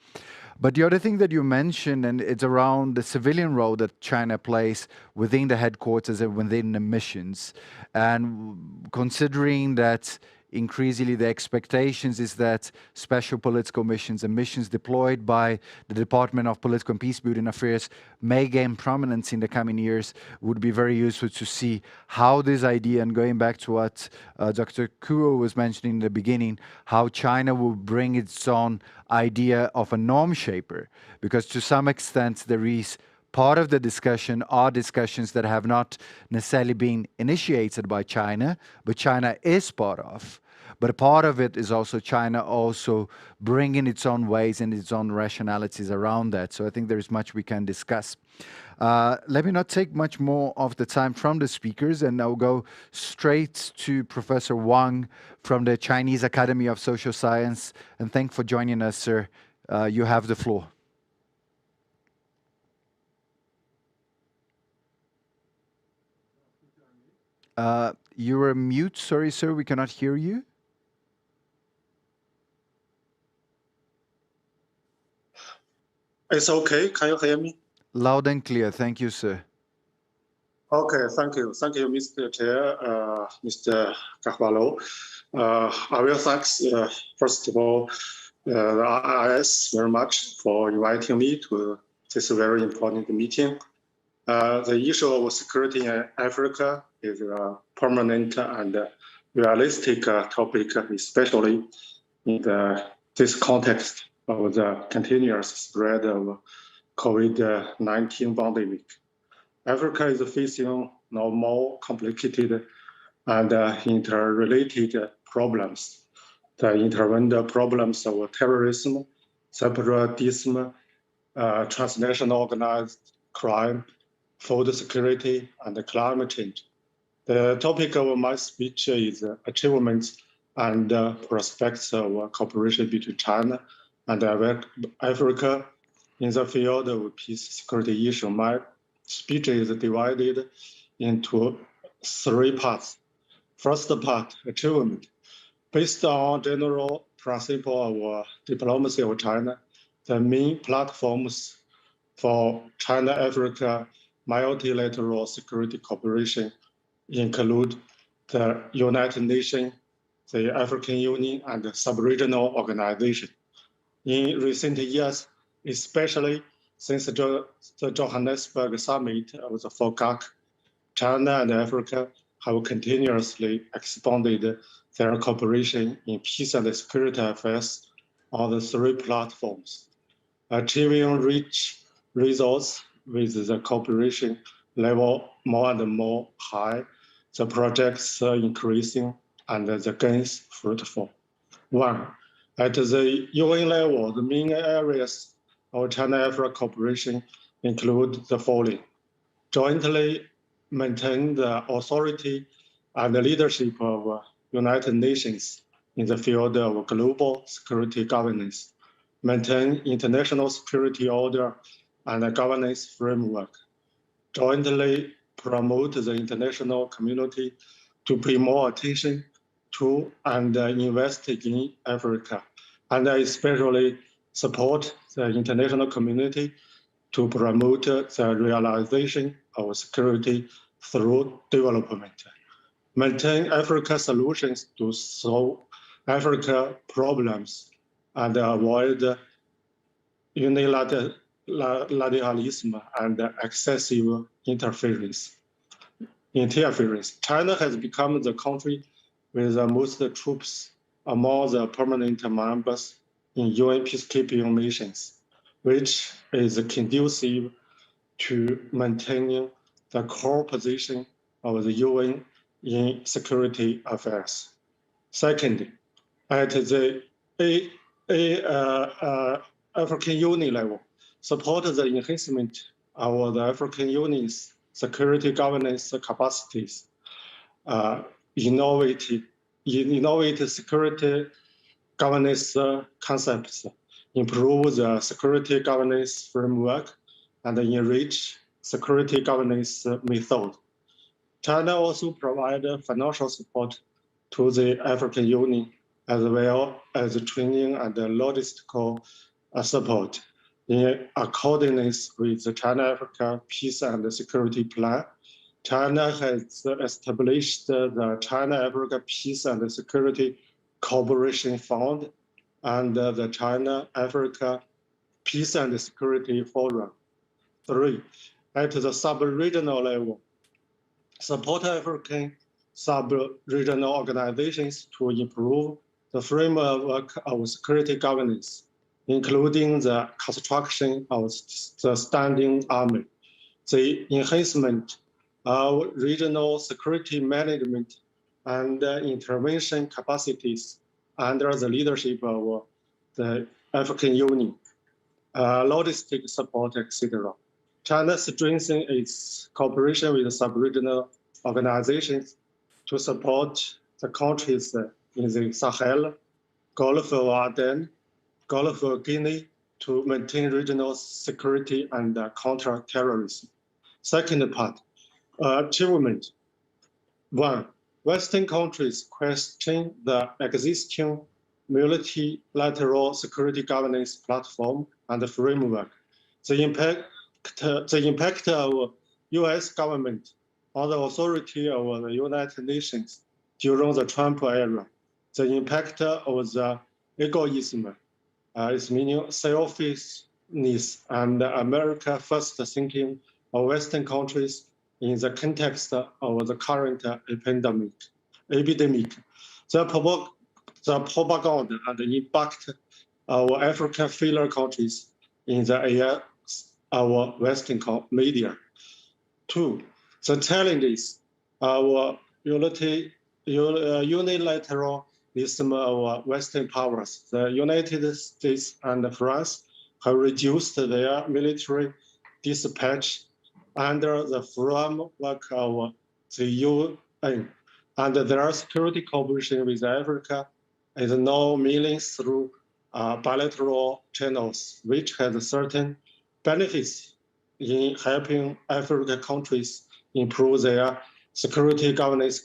Speaker 1: But the other thing that you mentioned, and it's around the civilian role that China plays within the headquarters and within the missions. And considering that increasingly the expectations is that special political missions and missions deployed by the Department of Political and Peacebuilding Affairs may gain prominence in the coming years, would be very useful to see how this idea, and going back to what Dr. Kuo was mentioning in the beginning, how China will bring its own idea of a norm shaper, because to some extent there is part of the discussion are discussions that have not necessarily been initiated by China, but China is part of. But a part of it is also China also bringing its own ways and its own rationalities around that. So I think there is much we can discuss. Let me not take much more of the time from the speakers, and I'll go straight to Professor Wang from the Chinese Academy of Social Science. And thanks for joining us, sir. You have the floor. You're mute. Sorry, sir. We cannot hear you.
Speaker 5: It's okay. Can you hear me?
Speaker 1: Loud and clear. Thank you, sir.
Speaker 5: Okay, thank you. Thank you, Mr. Chair, Mr. Carvalho. I will thanks, first of all, the IIS very much for inviting me to this very important meeting. The issue of security in Africa is a permanent and realistic topic, especially in this context of the continuous spread of COVID-19 pandemic. Africa is facing now more complicated and interrelated problems. The intertwined problems of terrorism, separatism, transnational organized crime, food security, and climate change. The topic of my speech is achievements and prospects of cooperation between China and Africa in the field of peace security issue. My speech is divided into 3 parts. First part, achievement. Based on general principle of diplomacy of China, the main platforms for China-Africa multilateral security cooperation include the United Nations, the African Union, and the sub-regional organization. In recent years, especially since the Johannesburg summit of the FOCAC, China and Africa have continuously expanded their cooperation in peace and security affairs on the 3 platforms, achieving rich results with the cooperation level more and more high, the projects increasing, and the gains fruitful. 1. At the UN level, the main areas of China-Africa cooperation include the following: jointly maintain the authority and the leadership of United Nations in the field of global security governance, maintain international security order and governance framework, jointly promote the international community to pay more attention to and invest in Africa, and especially support the international community to promote the realization of security through development. Maintain Africa solutions to solve Africa problems and avoid unilateralism and excessive interference. China has become the country with the most troops among the permanent members in UN peacekeeping missions, which is conducive to maintaining the core position of the UN in security affairs. Second, at the African Union level, support the enhancement of the African Union's security governance capacities, innovate security governance concepts, improve the security governance framework, and enrich security governance method. China also provided financial support to the African Union, as well as training and logistical support. In accordance with the China-Africa Peace and Security Plan, China has established the China-Africa Peace and Security Cooperation Fund and the China-Africa Peace and Security Forum. 3. At the sub-regional level, support African sub-regional organizations to improve the framework of security governance, including the construction of the standing army, the enhancement of regional security management and intervention capacities under the leadership of the African Union, logistic support, etc. China strengthens its cooperation with sub-regional organizations to support the countries in the Sahel, Gulf of Aden, Gulf of Guinea to maintain regional security and counter terrorism. Second part, achievement. 1. Western countries question the existing multilateral security governance platform and framework. The impact of U.S. government on the authority of the United Nations during the Trump era, the impact of the egoism, its meaning selfishness and America first thinking of Western countries in the context of the current epidemic. The propaganda and the impact of African failure countries in the area of Western media. 2. The challenges of unilateralism of Western powers. The United States and France have reduced their military dispatch under the framework of the UN, and their security cooperation with Africa is now mainly through bilateral channels, which has certain benefits in helping African countries improve their security governance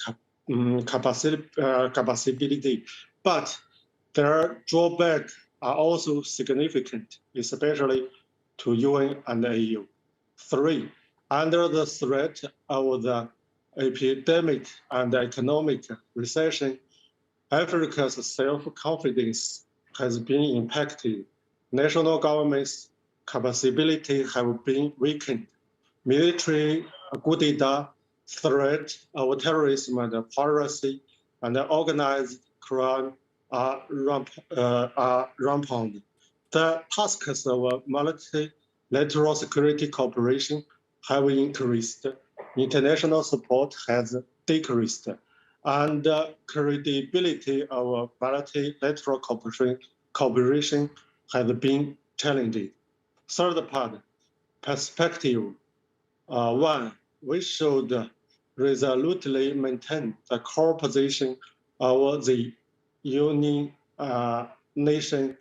Speaker 5: capacity, but their drawbacks are also significant, especially to UN and AU. 3. Under the threat of the epidemic and economic recession, Africa's self-confidence has been impacted. National governments' capability have been weakened. Military coup d'etat, threat of terrorism and piracy, and organized crime are rampant. The tasks of multilateral security cooperation have increased. International support has decreased, and credibility of multilateral cooperation has been challenged. Third part, perspective. 1. We should resolutely maintain the core position of the United Nations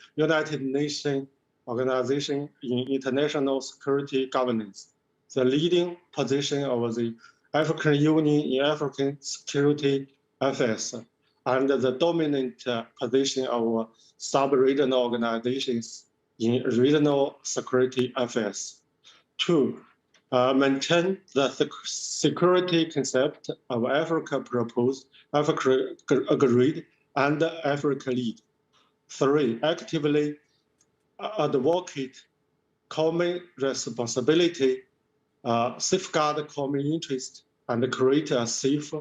Speaker 5: Organization in international security governance, the leading position of the African Union in African security affairs, and the dominant position of sub-regional organizations in regional security affairs. 2. Maintain the security concept of Africa proposed, Africa agreed, and Africa lead. 3. Actively advocate common responsibility, safeguard common interest, and create a safe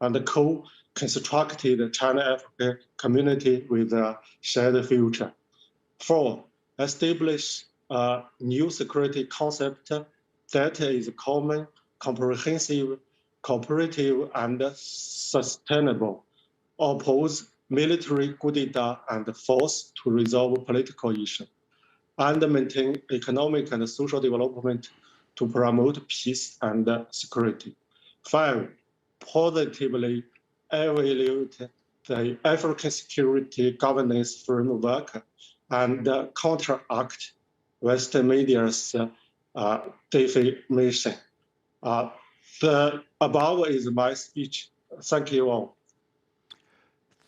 Speaker 5: and co-constructed China-Africa community with a shared future. 4. Establish a new security concept that is common, comprehensive, cooperative, and sustainable. Oppose military coup d'etat and force to resolve political issues, and maintain economic and social development to promote peace and security. 5. Positively evaluate the African security governance framework and counteract Western media's defamation. The above is my speech. Thank you all.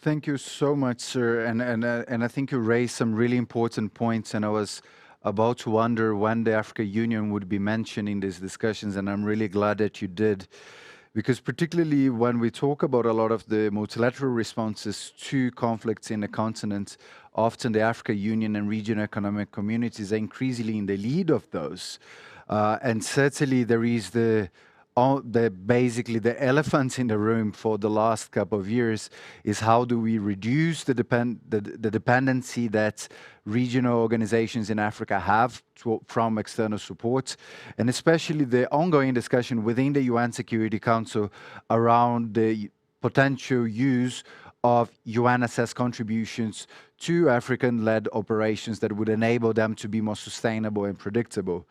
Speaker 1: Thank you so much, sir. And I think you raised some really important points. And I was about to wonder when the African Union would be mentioned in these discussions. And I'm really glad that you did. Because particularly when we talk about a lot of the multilateral responses to conflicts in the continent, often the African Union and regional economic communities are increasingly in the lead of those. And certainly there is basically the elephant in the room for the last couple of years is how do we reduce the dependency that regional organizations in Africa have from external support, and especially the ongoing discussion within the UN Security Council around the potential use of UN-assessed contributions to African-led operations that would enable them to be more sustainable and predictable.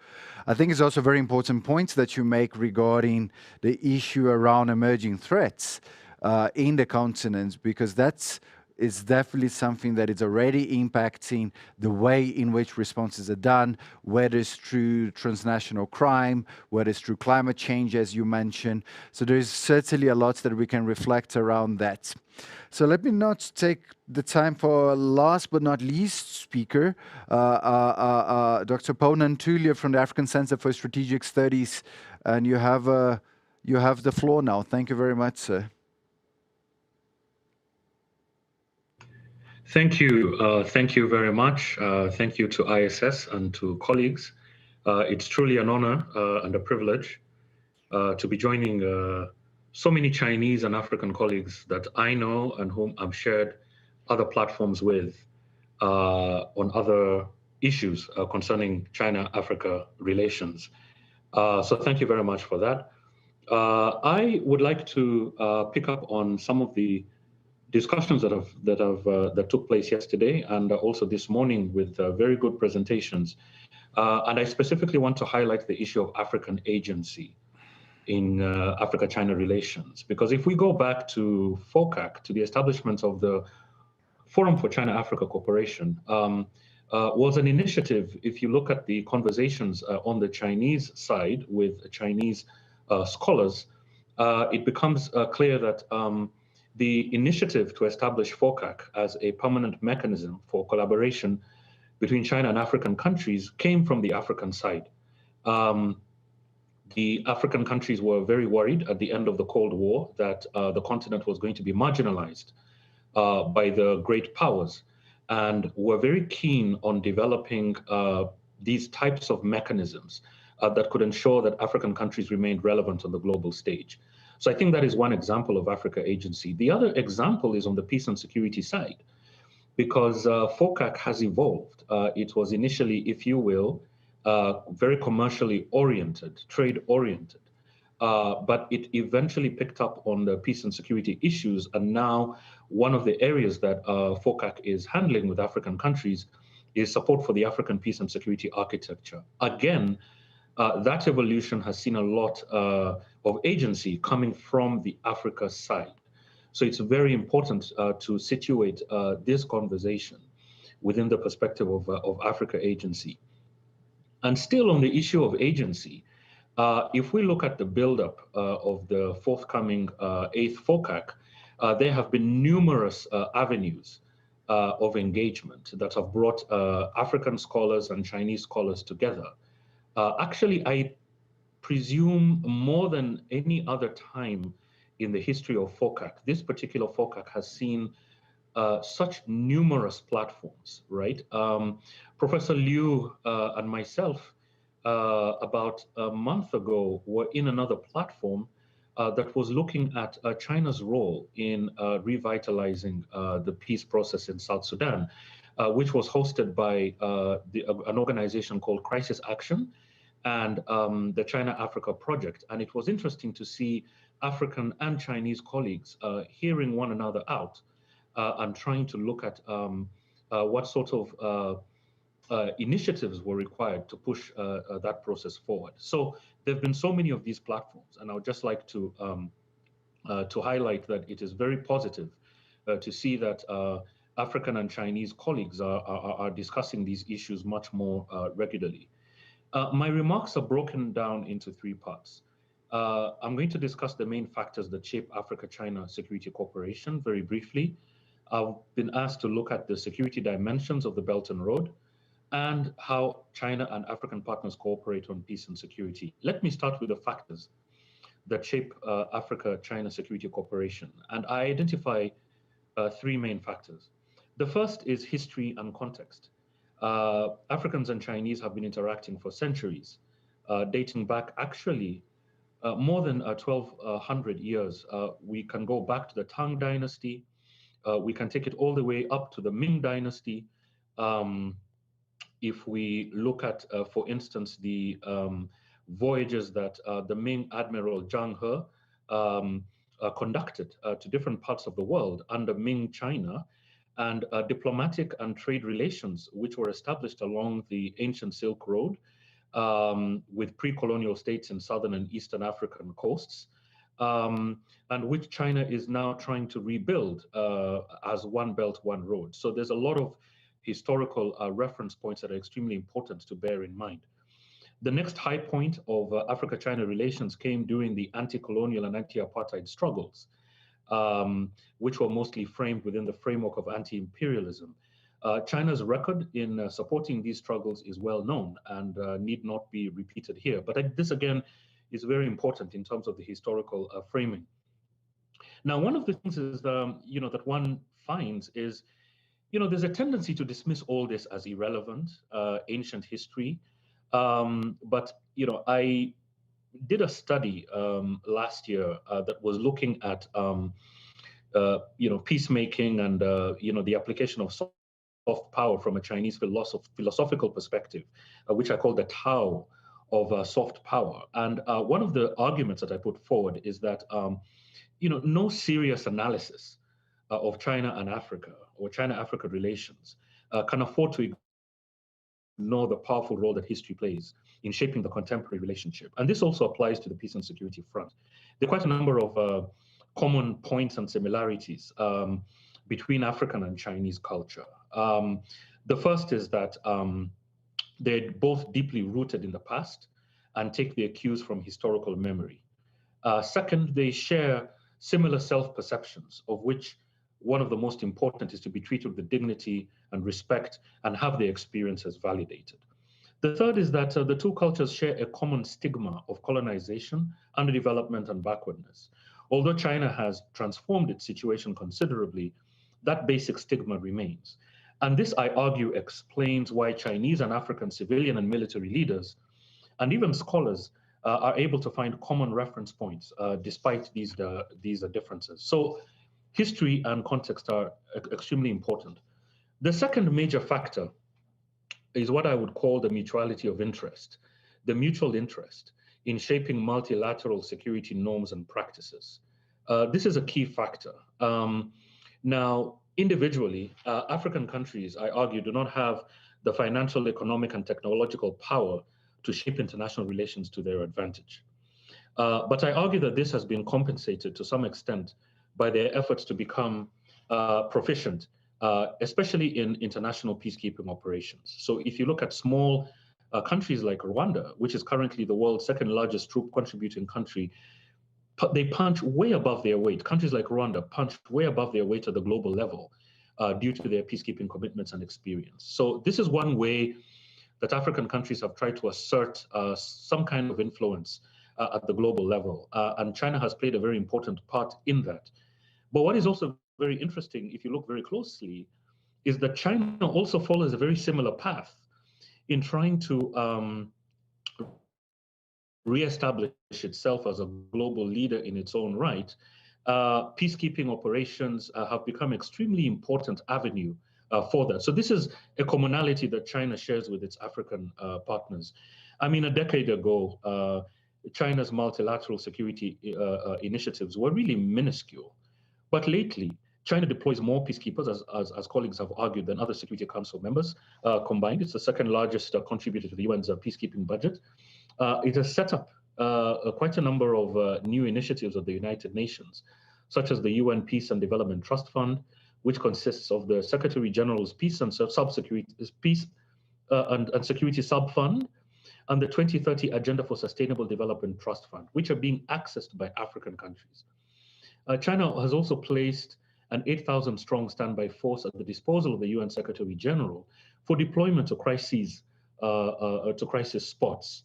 Speaker 1: I think it's also a very important point that you make regarding the issue around emerging threats in the continent, because is definitely something that is already impacting the way in which responses are done, whether it's through transnational crime, whether it's through climate change, as you mentioned. So there's certainly a lot that we can reflect around that. So let me not take the time for last but not least speaker, Dr. Ponan Tulia from the African Center for Strategic Studies, and you have the floor now. Thank you very much, sir.
Speaker 6: Thank you. Thank you very much. Thank you to ISS and to colleagues. It's truly an honor and a privilege to be joining so many Chinese and African colleagues that I know and whom I've shared other platforms with on other issues concerning China-Africa relations. So thank you very much for that. I would like to pick up on some of the discussions that took place yesterday and also this morning with very good presentations. And I specifically want to highlight the issue of African agency in Africa-China relations. Because if we go back to FOCAC, to the establishment of the Forum for China-Africa Cooperation, was an initiative, if you look at the conversations on the Chinese side with Chinese scholars, it becomes clear that the initiative to establish FOCAC as a permanent mechanism for collaboration between China and African countries came from the African side. The African countries were very worried at the end of the Cold War that the continent was going to be marginalized by the great powers, and were very keen on developing these types of mechanisms that could ensure that African countries remained relevant on the global stage. So I think that is one example of Africa agency. The other example is on the peace and security side, because FOCAC has evolved. It was initially, if you will, very commercially oriented, trade oriented, but it eventually picked up on the peace and security issues. And now one of the areas that FOCAC is handling with African countries is support for the African peace and security architecture. Again, that evolution has seen a lot of agency coming from the Africa side. So it's very important to situate this conversation within the perspective of Africa agency. And still on the issue of agency, if we look at the buildup of the forthcoming 8th FOCAC, there have been numerous avenues of engagement that have brought African scholars and Chinese scholars together. Actually, I presume more than any other time in the history of FOCAC, this particular FOCAC has seen such numerous platforms, right? Professor Liu and myself, about a month ago, were in another platform that was looking at China's role in revitalizing the peace process in South Sudan, which was hosted by an organization called Crisis Action and the China-Africa Project. And it was interesting to see African and Chinese colleagues hearing one another out and trying to look at what sort of initiatives were required to push that process forward. So there have been so many of these platforms, and I would just like to highlight that it is very positive to see that African and Chinese colleagues are discussing these issues much more regularly. My remarks are broken down into three parts. I'm going to discuss the main factors that shape Africa-China security cooperation very briefly. I've been asked to look at the security dimensions of the Belton Road and how China and African partners cooperate on peace and security. Let me start with the factors that shape Africa-China security cooperation. And I identify three main factors. The first is history and context. Africans and Chinese have been interacting for centuries, dating back actually more than 1,200 years. We can go back to the Tang Dynasty. We can take it all the way up to the Ming Dynasty. If we look at, for instance, the voyages that the Ming Admiral Zhang He conducted to different parts of the world under Ming China, and diplomatic and trade relations which were established along the ancient Silk Road with pre-colonial states in southern and eastern African coasts, and which China is now trying to rebuild as One Belt, One Road. So there's a lot of historical reference points that are extremely important to bear in mind. The next high point of Africa-China relations came during the anti-colonial and anti-apartheid struggles, which were mostly framed within the framework of anti-imperialism. China's record in supporting these struggles is well known and need not be repeated here. But this, again, is very important in terms of the historical framing. Now, one of the things is, that one finds is, there's a tendency to dismiss all this as irrelevant, ancient history. But, I did a study last year that was looking at, peacemaking and, the application of soft power from a Chinese philosophical perspective, which I call the Tao of soft power. And one of the arguments that I put forward is that, no serious analysis of China and Africa or China-Africa relations can afford to ignore the powerful role that history plays in shaping the contemporary relationship. And this also applies to the peace and security front. There are quite a number of common points and similarities between African and Chinese culture. The first is that they're both deeply rooted in the past and take their cues from historical memory. Second, they share similar self-perceptions, of which one of the most important is to be treated with dignity and respect and have their experiences validated. The third is that the two cultures share a common stigma of colonization, underdevelopment, and backwardness. Although China has transformed its situation considerably, that basic stigma remains. And this, I argue, explains why Chinese and African civilian and military leaders, and even scholars, are able to find common reference points despite these differences. So history and context are extremely important. The second major factor is what I would call the mutuality of interest, the mutual interest in shaping multilateral security norms and practices. This is a key factor. Now, individually, African countries, I argue, do not have the financial, economic, and technological power to shape international relations to their advantage. But I argue that this has been compensated to some extent by their efforts to become proficient, especially in international peacekeeping operations. So if you look at small countries like Rwanda, which is currently the world's second largest troop contributing country, they punch way above their weight. Countries like Rwanda punch way above their weight at the global level due to their peacekeeping commitments and experience. So this is one way that African countries have tried to assert some kind of influence at the global level. And China has played a very important part in that. But what is also very interesting, if you look very closely, is that China also follows a very similar path in trying to reestablish itself as a global leader in its own right. Peacekeeping operations have become extremely important avenue for that. So this is a commonality that China shares with its African partners. I mean, a decade ago, China's multilateral security initiatives were really minuscule. But lately, China deploys more peacekeepers, as colleagues have argued, than other Security Council members combined. It's the second largest contributor to the UN's peacekeeping budget. It has set up quite a number of new initiatives of the United Nations, such as the UN Peace and Development Trust Fund, which consists of the Secretary General's Peace and Security Sub-Fund and the 2030 Agenda for Sustainable Development Trust Fund, which are being accessed by African countries. China has also placed an 8,000-strong standby force at the disposal of the UN Secretary General for deployment to crisis spots.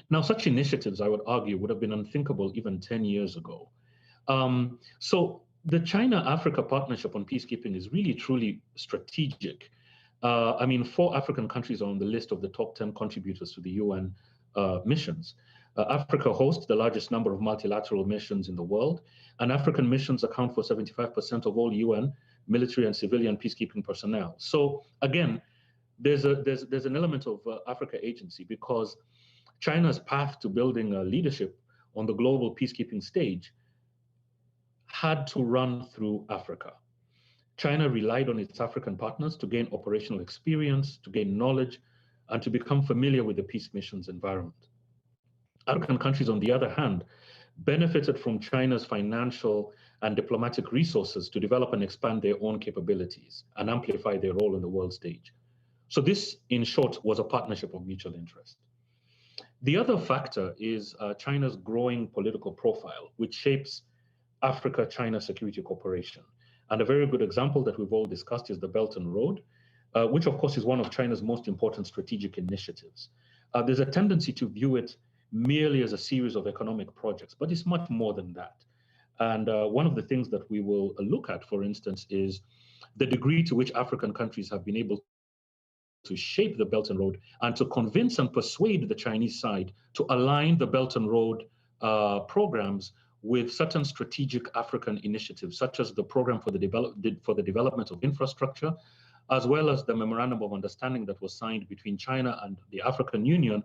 Speaker 6: Now, such initiatives, I would argue, would have been unthinkable even 10 years ago. So the China-Africa Partnership on Peacekeeping is really, truly strategic. I mean, 4 African countries are on the list of the top 10 contributors to the UN missions. Africa hosts the largest number of multilateral missions in the world, and African missions account for 75% of all UN military and civilian peacekeeping personnel. So again, there's an element of Africa agency, because China's path to building leadership on the global peacekeeping stage had to run through Africa. China relied on its African partners to gain operational experience, to gain knowledge, and to become familiar with the peace missions environment. African countries, on the other hand, benefited from China's financial and diplomatic resources to develop and expand their own capabilities and amplify their role on the world stage. So this, in short, was a partnership of mutual interest. The other factor is China's growing political profile, which shapes Africa-China security cooperation. And a very good example that we've all discussed is the Belton Road, which of course is one of China's most important strategic initiatives. There's a tendency to view it merely as a series of economic projects, but it's much more than that. And one of the things that we will look at, for instance, is the degree to which African countries have been able to shape the Belton Road and to convince and persuade the Chinese side to align the Belton Road programs with certain strategic African initiatives, such as the program for the development of infrastructure, as well as the memorandum of understanding that was signed between China and the African Union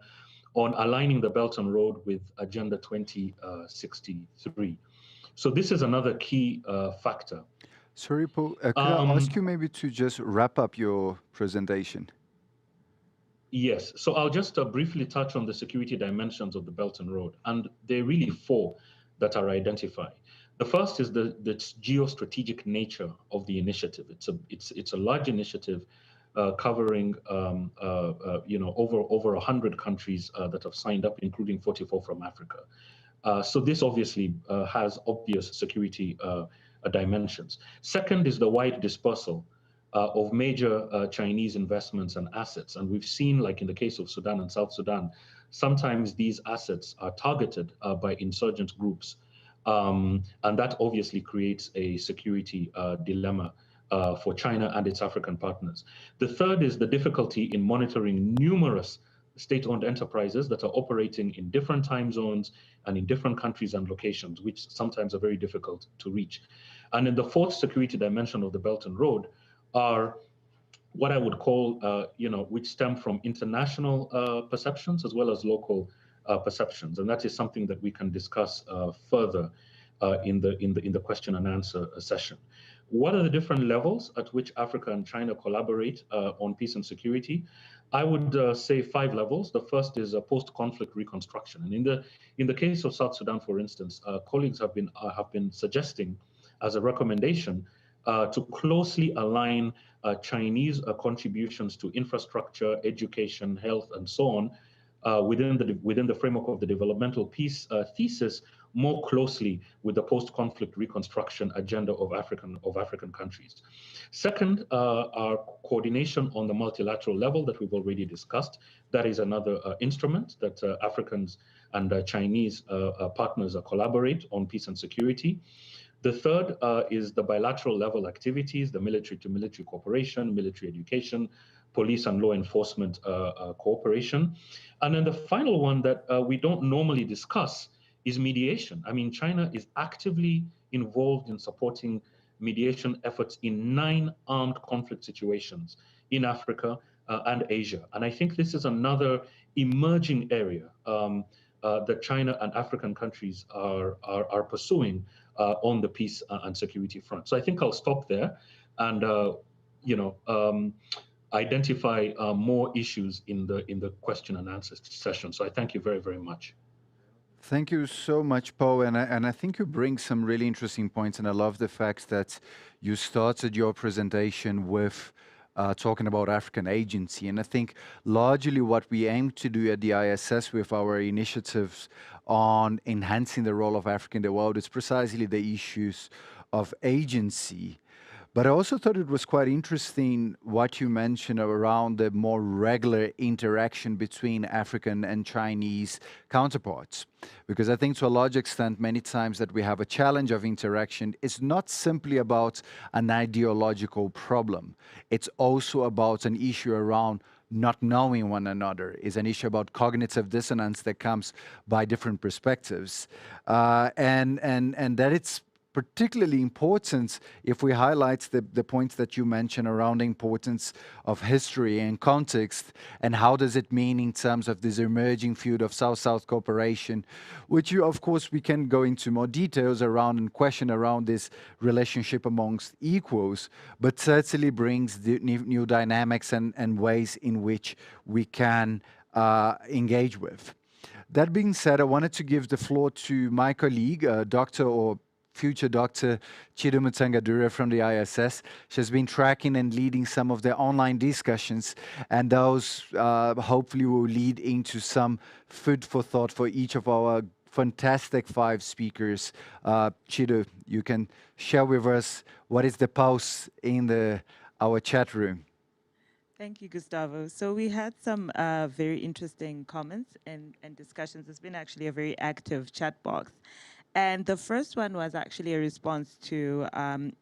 Speaker 6: on aligning the Belton Road with Agenda 2063. So this is another key factor.
Speaker 1: Sorry, Paul, could I ask you maybe to just wrap up your presentation?
Speaker 6: Yes, so I'll just briefly touch on the security dimensions of the Belton Road, and there are really 4 that are identified. The first is the geostrategic nature of the initiative. It's a large initiative covering over 100 countries that have signed up, including 44 from Africa. So this obviously has obvious security dimensions. Second is the wide dispersal of major Chinese investments and assets. And we've seen, like in the case of Sudan and South Sudan, sometimes these assets are targeted by insurgent groups. And that obviously creates a security dilemma for China and its African partners. The third is the difficulty in monitoring numerous state-owned enterprises that are operating in different time zones and in different countries and locations, which sometimes are very difficult to reach. And then the fourth security dimension of the Belton Road are what I would call, which stem from international perceptions as well as local perceptions, and that is something that we can discuss further in the question and answer session. What are the different levels at which Africa and China collaborate on peace and security? I would say 5 levels. The first is post-conflict reconstruction, and in the case of South Sudan, for instance, colleagues have been suggesting as a recommendation to closely align Chinese contributions to infrastructure, education, health, and so on within the framework of the developmental peace thesis, more closely with the post-conflict reconstruction agenda of African countries. Second, our coordination on the multilateral level that we've already discussed. That is another instrument that Africans and Chinese partners collaborate on peace and security. The third is the bilateral level activities, the military-to-military cooperation, military education, police and law enforcement cooperation. And then the final one that we don't normally discuss is mediation. I mean, China is actively involved in supporting mediation efforts in 9 armed conflict situations in Africa and Asia. And I think this is another emerging area that China and African countries are pursuing on the peace and security front. So I think I'll stop there and identify more issues in the question and answer session. So I thank you very, very much.
Speaker 1: Thank you so much, Paul. And I think you bring some really interesting points. And I love the fact that you started your presentation with talking about African agency. And I think largely what we aim to do at the ISS with our initiatives on enhancing the role of Africa in the world is precisely the issues of agency. But I also thought it was quite interesting what you mentioned around the more regular interaction between African and Chinese counterparts. Because I think to a large extent, many times that we have a challenge of interaction, it's not simply about an ideological problem. It's also about an issue around not knowing one another, is an issue about cognitive dissonance that comes by different perspectives. And that it's particularly important if we highlight the points that you mentioned around the importance of history and context, and how does it mean in terms of this emerging field of South-South cooperation, which you, of course, we can go into more details around and question around this relationship amongst equals, but certainly brings the new dynamics and ways in which we can engage with. That being said, I wanted to give the floor to my colleague, Dr. or future Dr. Chidumutanga Dura from the ISS. She's been tracking and leading some of the online discussions, and those hopefully will lead into some food for thought for each of our fantastic 5 speakers. Chidu, you can share with us what is the pulse in our chat room.
Speaker 7: Thank you, Gustavo. So we had some very interesting comments and discussions. It's been actually a very active chat box. And the first one was actually a response to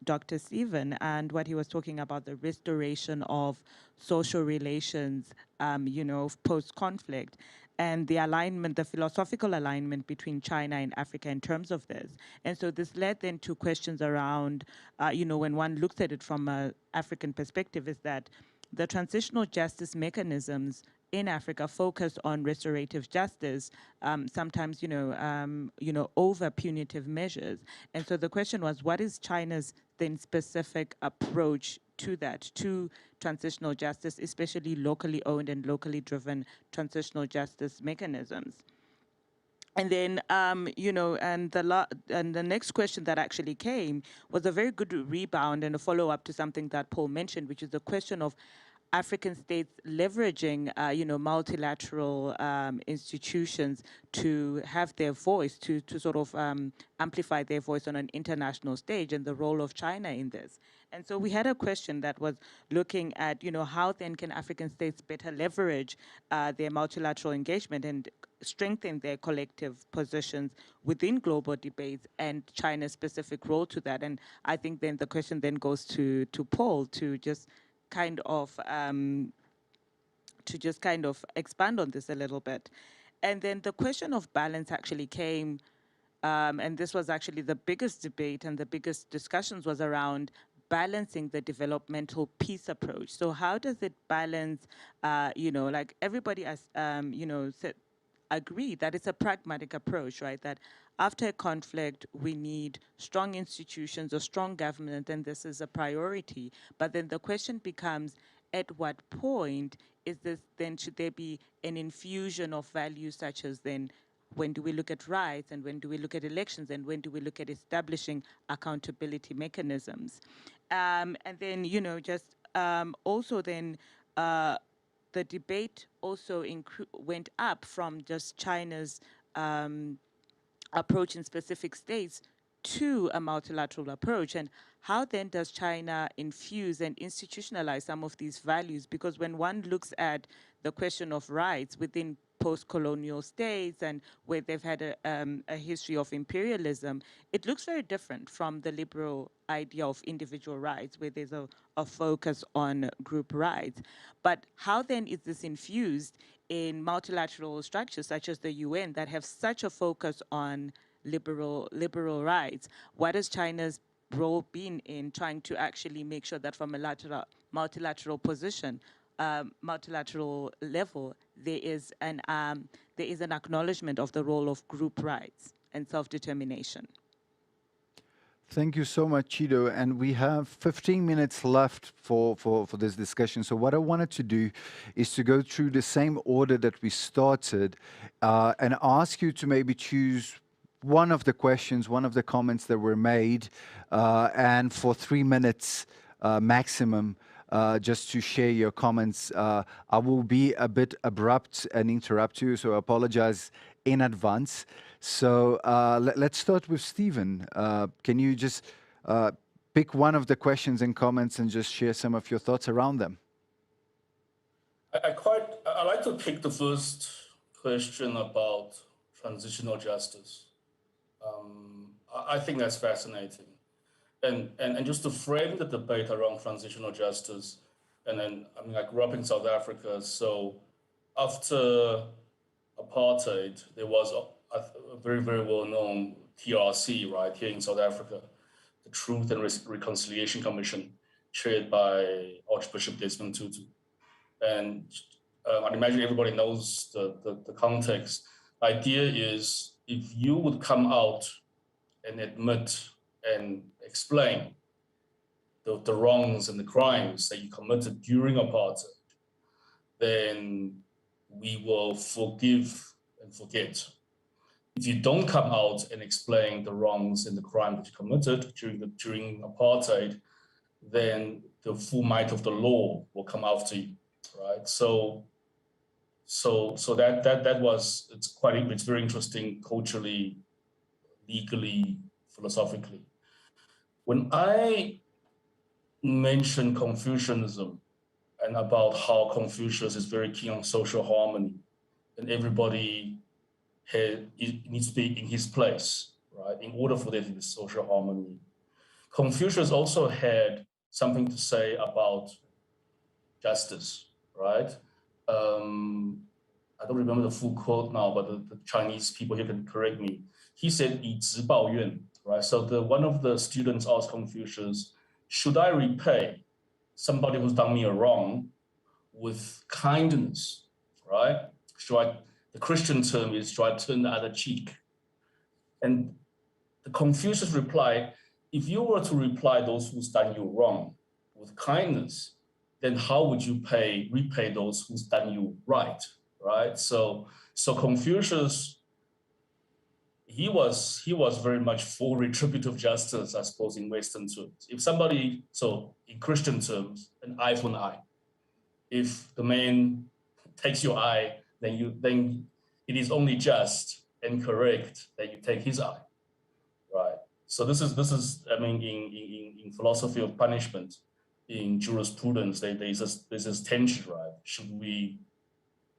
Speaker 7: Dr. Stephen and what he was talking about, the restoration of social relations, post-conflict, and the alignment, the philosophical alignment between China and Africa in terms of this. And so this led then to questions around, when one looks at it from an African perspective, is that the transitional justice mechanisms in Africa focus on restorative justice, sometimes, over punitive measures. And so the question was, what is China's then specific approach to that, to transitional justice, especially locally owned and locally driven transitional justice mechanisms? And then, and the next question that actually came was a very good rebound and a follow-up to something that Paul mentioned, which is the question of African states leveraging, multilateral institutions to have their voice, to sort of amplify their voice on an international stage, and the role of China in this. And so we had a question that was looking at, how then can African states better leverage their multilateral engagement and strengthen their collective positions within global debates, and China's specific role to that. And I think then the question then goes to Paul to just kind of expand on this a little bit. And then the question of balance actually came, and this was actually the biggest debate and the biggest discussions was around balancing the developmental peace approach. So how does it balance, like everybody has, said, agree that it's a pragmatic approach, right? That after a conflict, we need strong institutions or strong government, and this is a priority. But then the question becomes, at what point is this then, should there be an infusion of values such as then, when do we look at rights, and when do we look at elections, and when do we look at establishing accountability mechanisms? And then, also then, the debate also went up from just China's approach in specific states to a multilateral approach. And how then does China infuse and institutionalize some of these values? Because when one looks at the question of rights within post-colonial states and where they've had a history of imperialism, it looks very different from the liberal idea of individual rights, where there's a focus on group rights. But how then is this infused in multilateral structures such as the UN that have such a focus on liberal rights? What has China's role been in trying to actually make sure that from a multilateral position, multilateral level, there is an acknowledgement of the role of group rights and self-determination?
Speaker 1: Thank you so much, Chido. And we have 15 minutes left for this discussion. So what I wanted to do is to go through the same order that we started and ask you to maybe choose one of the questions, one of the comments that were made, and for 3 minutes maximum, just to share your comments. I will be a bit abrupt and interrupt you, so I apologize in advance. So let's start with Stephen. Can you just pick one of the questions and comments and just share some of your thoughts around them?
Speaker 2: I like to pick the first question about transitional justice. I think that's fascinating. And just to frame the debate around transitional justice, and then, I mean, I grew up in South Africa, so after apartheid, there was a very, very well-known TRC, right, here in South Africa, the Truth and Reconciliation Commission, chaired by Archbishop Desmond Tutu. And I'd imagine everybody knows the context. The idea is if you would come out and admit and explain the wrongs and the crimes that you committed during apartheid, then we will forgive and forget. If you don't come out and explain the wrongs and the crime that you committed during apartheid, then the full might of the law will come after you, right? So that was, it's very interesting culturally, legally, philosophically. When I mention Confucianism and about how Confucius is very keen on social harmony, and everybody needs to be in his place, right, in order for there to be social harmony. Confucius also had something to say about justice, right? I don't remember the full quote now, but the Chinese people here can correct me. He said, 以直报怨, right? So one of the students asked Confucius, should I repay somebody who's done me a wrong with kindness, right? The Christian term is, should I turn the other cheek? And the Confucius replied, if you were to reply those who's done you wrong with kindness, then how would you repay those who's done you right? So Confucius, he was very much for retributive justice, I suppose, in Western terms. If somebody, so in Christian terms, an eye for an eye. If the man takes your eye, then it is only just and correct that you take his eye, right? So this is I mean, in philosophy of punishment, in jurisprudence, there's this tension, right? Should we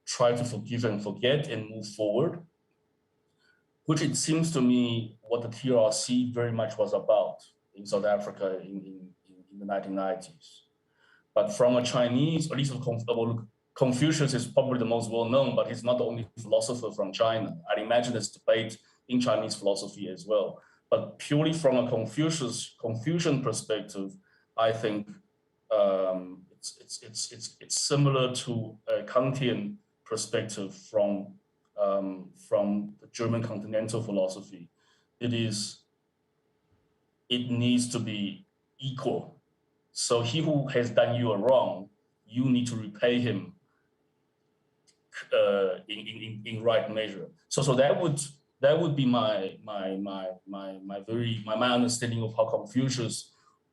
Speaker 2: try to forgive and forget and move forward? Which it seems to me what the TRC very much was about in South Africa in the 1990s. But from a Chinese, at least Confucius is probably the most well-known, but he's not the only philosopher from China. I'd imagine there's debate in Chinese philosophy as well. But purely from a Confucian perspective, I think it's similar to a Kantian perspective from the German continental philosophy. It needs to be equal. So he who has done you a wrong, you need to repay him in right measure. So that would be my understanding of how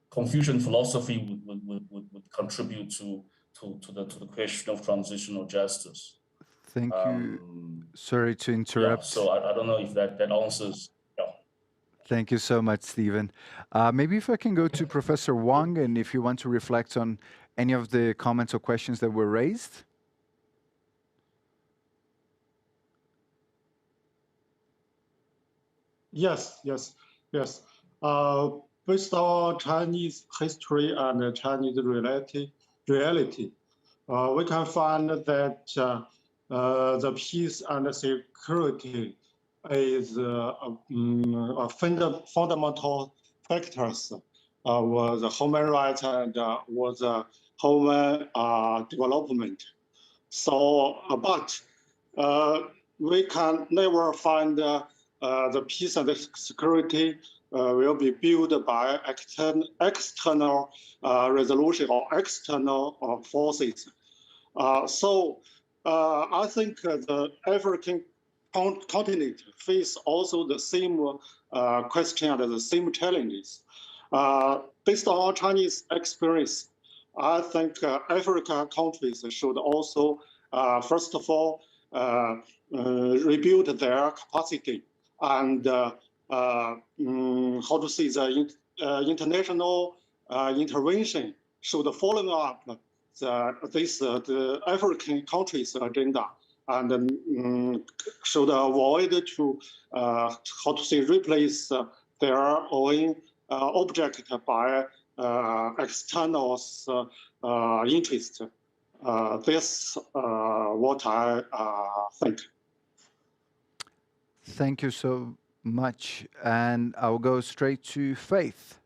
Speaker 2: Confucian philosophy would contribute to the question of transitional justice.
Speaker 1: Thank you. Sorry to interrupt.
Speaker 2: Yeah, so I don't know if that answers. Yeah.
Speaker 1: Thank you so much, Stephen. Maybe if I can go to Professor Wang, and if you want to reflect on any of the comments or questions that were raised.
Speaker 5: Yes. Based on Chinese history and Chinese reality, we can find that the peace and security is a fundamental factors was the human rights and was human development. So, but we can never find the peace and the security will be built by external resolution or external forces. So I think the African continent face also the same question and the same challenges. Based on Chinese experience, I think African countries should also, first of all, rebuild their capacity and how to say the international intervention should follow up the African countries' agenda and should avoid to how to say replace their own object by external interest. This what I think.
Speaker 1: Thank you so much. And I'll go straight to Faith.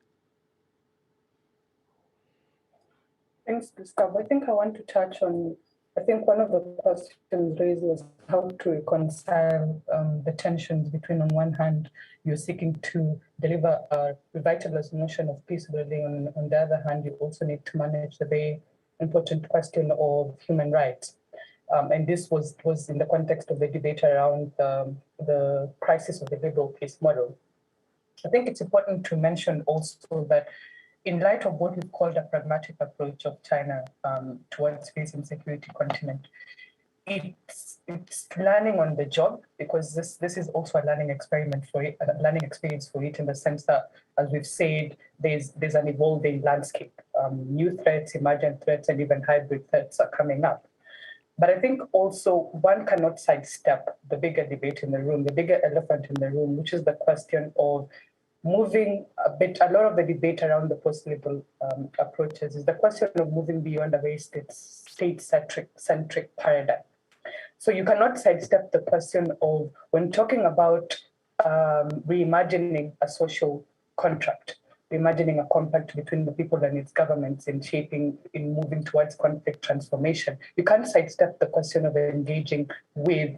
Speaker 4: Thanks, Gustavo. I think I want to touch on, I think one of the questions raised was how to reconcile the tensions between, on one hand, you're seeking to deliver a revitalized notion of peace building, on the other hand, you also need to manage the very important question of human rights. And this was in the context of the debate around the crisis of the global peace model. I think it's important to mention also that in light of what we've called a pragmatic approach of China towards peace and security continent, it's learning on the job, because this is also a learning experiment for it, a learning experience for it, in the sense that, as we've said, there's an evolving landscape. New threats, emergent threats, and even hybrid threats are coming up. But I think also one cannot sidestep the bigger debate in the room, the bigger elephant in the room, which is the question of moving a lot of the debate around the post-liberal approaches is the question of moving beyond a very state-centric paradigm. So you cannot sidestep the question of, when talking about reimagining a social contract, reimagining a compact between the people and its governments in moving towards conflict transformation, you can't sidestep the question of engaging with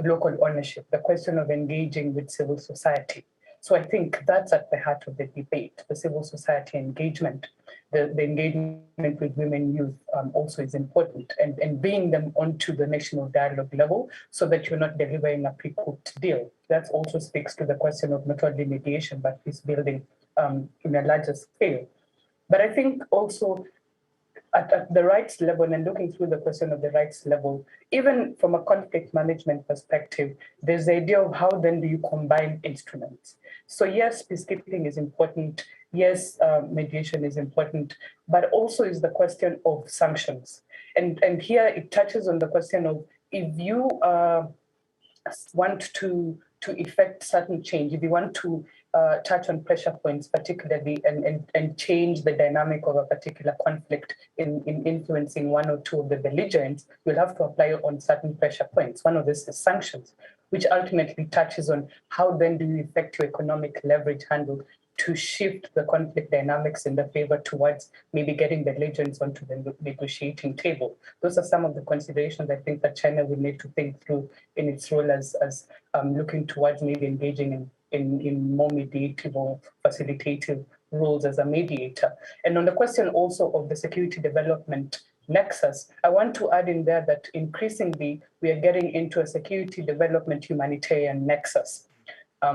Speaker 4: local ownership, the question of engaging with civil society. So I think that's at the heart of the debate, the civil society engagement. The engagement with women, youth also is important, and bringing them onto the national dialogue level so that you're not delivering a pre-cooked deal. That also speaks to the question of not only mediation, but peace building in a larger scale. But I think also at the rights level, and looking through the question of the rights level, even from a conflict management perspective, there's the idea of how then do you combine instruments. So yes, peacekeeping is important. Yes, mediation is important, but also is the question of sanctions. And here it touches on the question of, if you want to effect certain change, if you want to touch on pressure points particularly and change the dynamic of a particular conflict in influencing one or two of the belligerents, you'll have to apply on certain pressure points. One of this is sanctions, which ultimately touches on how then do you effect your economic leverage handle to shift the conflict dynamics in the favor towards maybe getting belligerents onto the negotiating table. Those are some of the considerations I think that China will need to think through in its role as looking towards maybe engaging in more mediative or facilitative roles as a mediator. And on the question also of the security development nexus, I want to add in there that increasingly we are getting into a security development humanitarian nexus,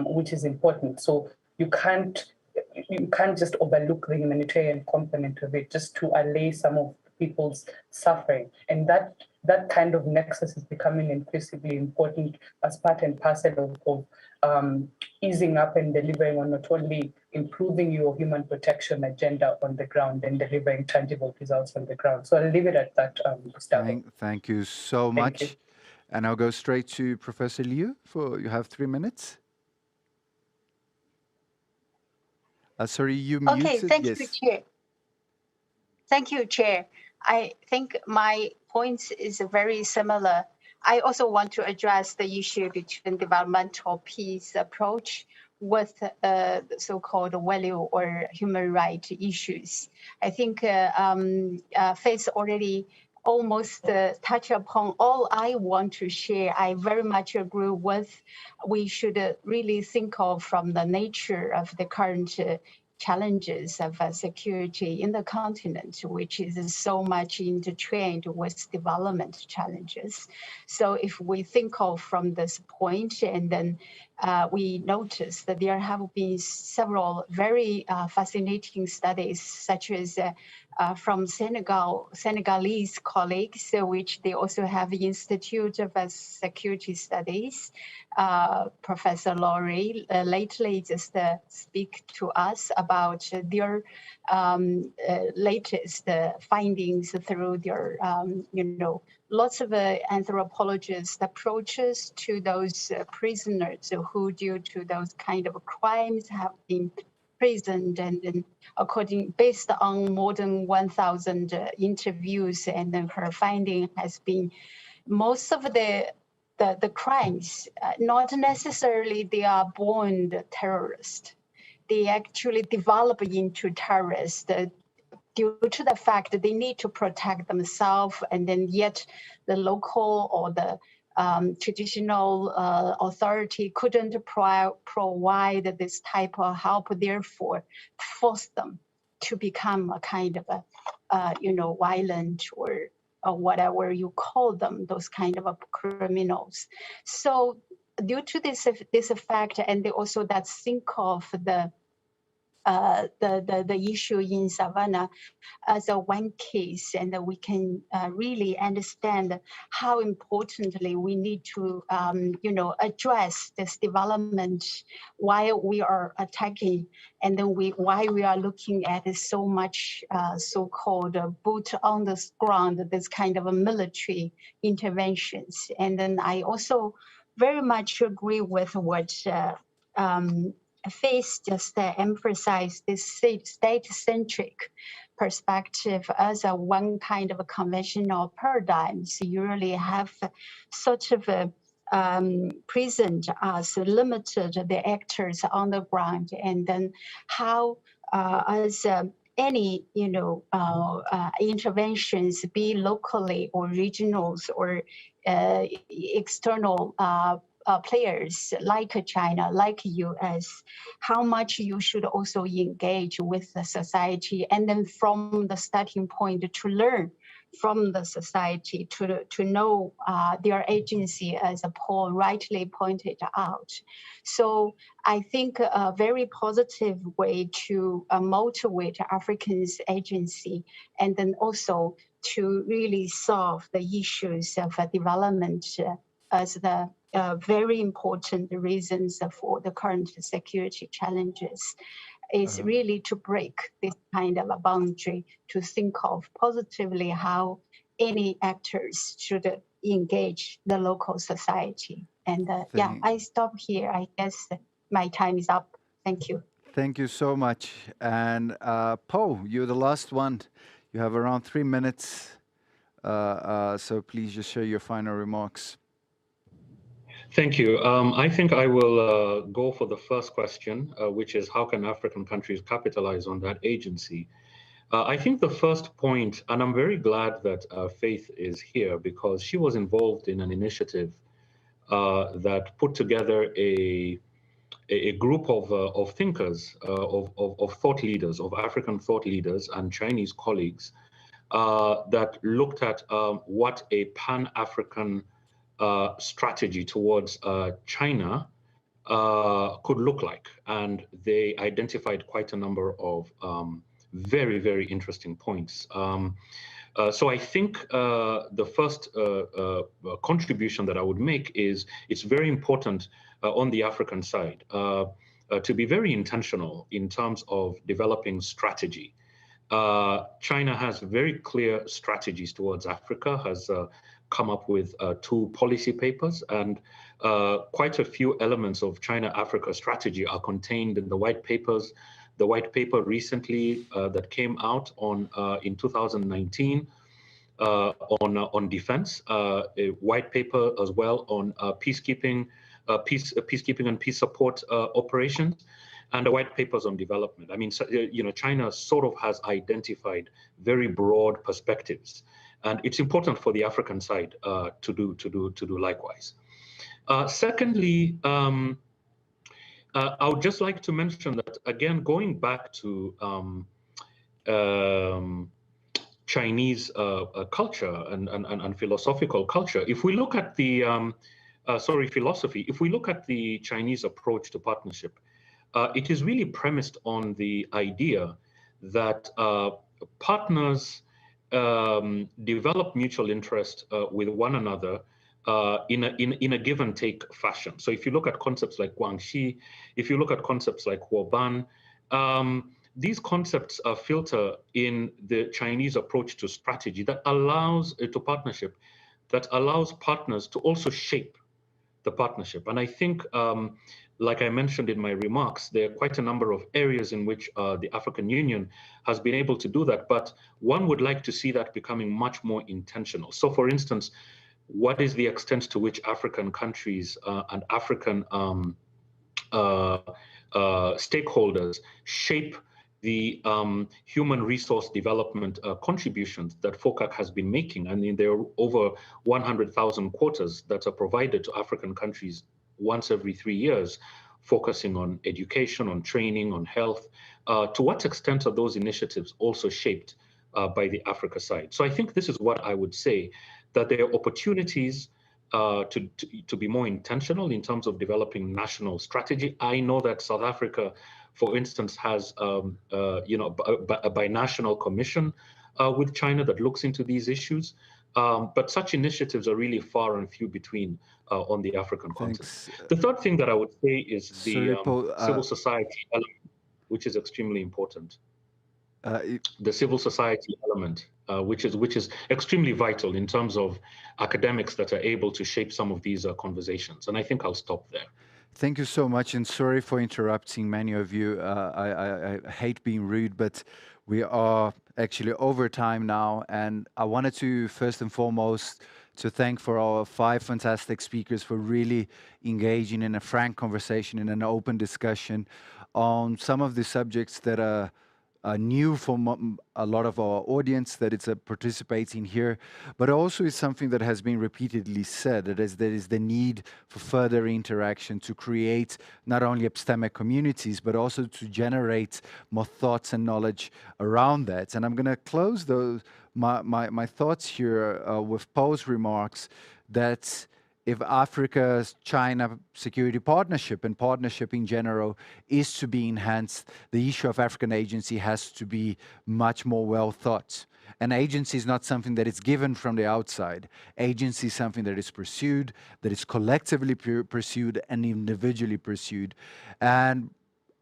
Speaker 4: which is important. So you can't just overlook the humanitarian component of it just to allay some of people's suffering. And that kind of nexus is becoming increasingly important as part and parcel of easing up and delivering on not only improving your human protection agenda on the ground and delivering tangible results on the ground. So I'll leave it at that, Gustavo.
Speaker 1: Thank you so much. You. And I'll go straight to Professor Liu. You have 3 minutes. Sorry, you muted.
Speaker 3: Okay, thank you, Chair. Thank you, Chair. I think my point is very similar. I also want to address the issue between developmental peace approach with the so-called value or human rights issues. I think Faith already almost touch upon all I want to share. I very much agree with we should really think of from the nature of the current challenges of security in the continent, which is so much intertwined with development challenges. So if we think of from this point, and then we notice that there have been several very fascinating studies, such as from Senegalese colleagues, which they also have the Institute of Security Studies. Professor Laurie lately just speak to us about their latest findings through their, lots of anthropologist approaches to those prisoners who, due to those kind of crimes, have been imprisoned, and then based on more than 1,000 interviews, and then her finding has been most of the crimes, not necessarily they are born terrorists. They actually develop into terrorists due to the fact that they need to protect themselves, and then yet the local or the traditional authority couldn't provide this type of help, therefore force them to become a kind of a, violent or whatever you call them, those kind of criminals. So due to this effect, and they also that think of the issue in Savannah as a one case, and we can really understand how importantly we need to, address this development while we are attacking, and then why we are looking at so much so-called boot on the ground, this kind of a military interventions. And then I also very much agree with what Faith just emphasized this state-centric perspective as one kind of a conventional paradigm. So you really have sort of a present as limited the actors on the ground, and then how as any interventions, be locally or regionals or external players like China, like US, how much you should also engage with the society, and then from the starting point to learn from the society to know their agency, as Paul rightly pointed out. So I think a very positive way to motivate Africans' agency, and then also to really solve the issues of development as the very important reasons for the current security challenges, is really to break this kind of a boundary, to think of positively how any actors should engage the local society. And I stop here. I guess my time is up. Thank you.
Speaker 1: Thank you so much. And Paul, you're the last one. You have around 3 minutes. So please just share your final remarks.
Speaker 6: Thank you. I think I will go for the first question, which is how can African countries capitalize on that agency? I think the first point, and I'm very glad that Faith is here, because she was involved in an initiative that put together a group of thinkers, of thought leaders, of African thought leaders and Chinese colleagues that looked at what a Pan-African strategy towards China could look like. And they identified quite a number of very, very interesting points. So I think the first contribution that I would make is it's very important on the African side to be very intentional in terms of developing strategy. China has very clear strategies towards Africa, has come up with 2 policy papers, and quite a few elements of China-Africa strategy are contained in the white papers. The white paper recently that came out in 2019 on defense, a white paper as well on peacekeeping and peace support operations, and the white papers on development. I mean, China sort of has identified very broad perspectives. And it's important for the African side to do likewise. Secondly, I would just like to mention that, again, going back to Chinese culture and philosophical culture, if we look at the, philosophy, if we look at the Chinese approach to partnership, it is really premised on the idea that partners develop mutual interest with one another in a give and take fashion. So if you look at concepts like Guangxi, if you look at concepts like Huoban, these concepts filter in the Chinese approach to strategy that allows to partnership, that allows partners to also shape the partnership. And I think, like I mentioned in my remarks, there are quite a number of areas in which the African Union has been able to do that, but one would like to see that becoming much more intentional. So for instance, what is the extent to which African countries and African stakeholders shape the human resource development contributions that FOCAC has been making? I mean, there are over 100,000 quotas that are provided to African countries once every 3 years, focusing on education, on training, on health. To what extent are those initiatives also shaped by the Africa side? So I think this is what I would say, that there are opportunities to be more intentional in terms of developing national strategy. I know that South Africa, for instance, has a binational commission with China that looks into these issues. But such initiatives are really far and few between on the African continent. The third thing that I would say is the civil society element, which is extremely important. The civil society element, which is extremely vital in terms of academics that are able to shape some of these conversations. And I think I'll stop there.
Speaker 1: Thank you so much, and sorry for interrupting many of you. I hate being rude, but we are actually over time now, and I wanted to first and foremost to thank for our 5 fantastic speakers for really engaging in a frank conversation, in an open discussion on some of the subjects that are new for a lot of our audience that it's participating here, but also is something that has been repeatedly said, that there is the need for further interaction to create not only epistemic communities, but also to generate more thoughts and knowledge around that. And I'm going to close my thoughts here with Paul's remarks that if Africa-China security partnership and partnership in general is to be enhanced, the issue of African agency has to be much more well thought. And agency is not something that is given from the outside. Agency is something that is pursued, that is collectively pursued and individually pursued. And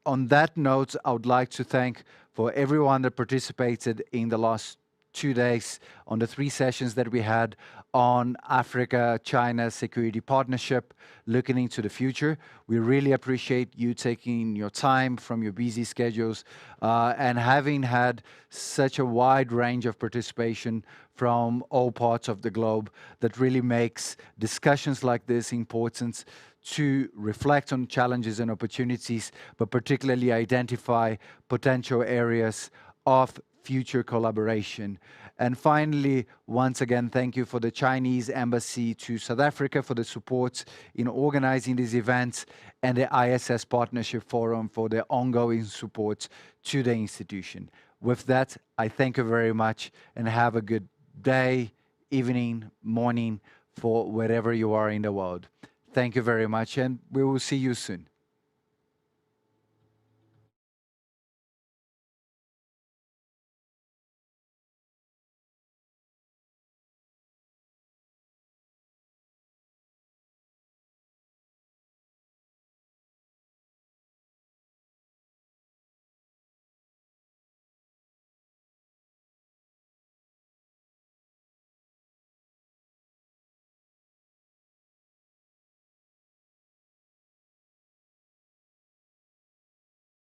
Speaker 1: on that note, I would like to thank for everyone that participated in the last 2 days on the 3 sessions that we had on Africa-China security partnership, looking into the future. We really appreciate you taking your time from your busy schedules and having had such a wide range of participation from all parts of the globe that really makes discussions like this important to reflect on challenges and opportunities, but particularly identify potential areas of future collaboration. And finally, once again, thank you for the Chinese Embassy to South Africa for the support in organizing these events, and the ISS Partnership Forum for their ongoing support to the institution. With that, I thank you very much and have a good day, evening, morning for wherever you are in the world. Thank you very much, and we will see you soon.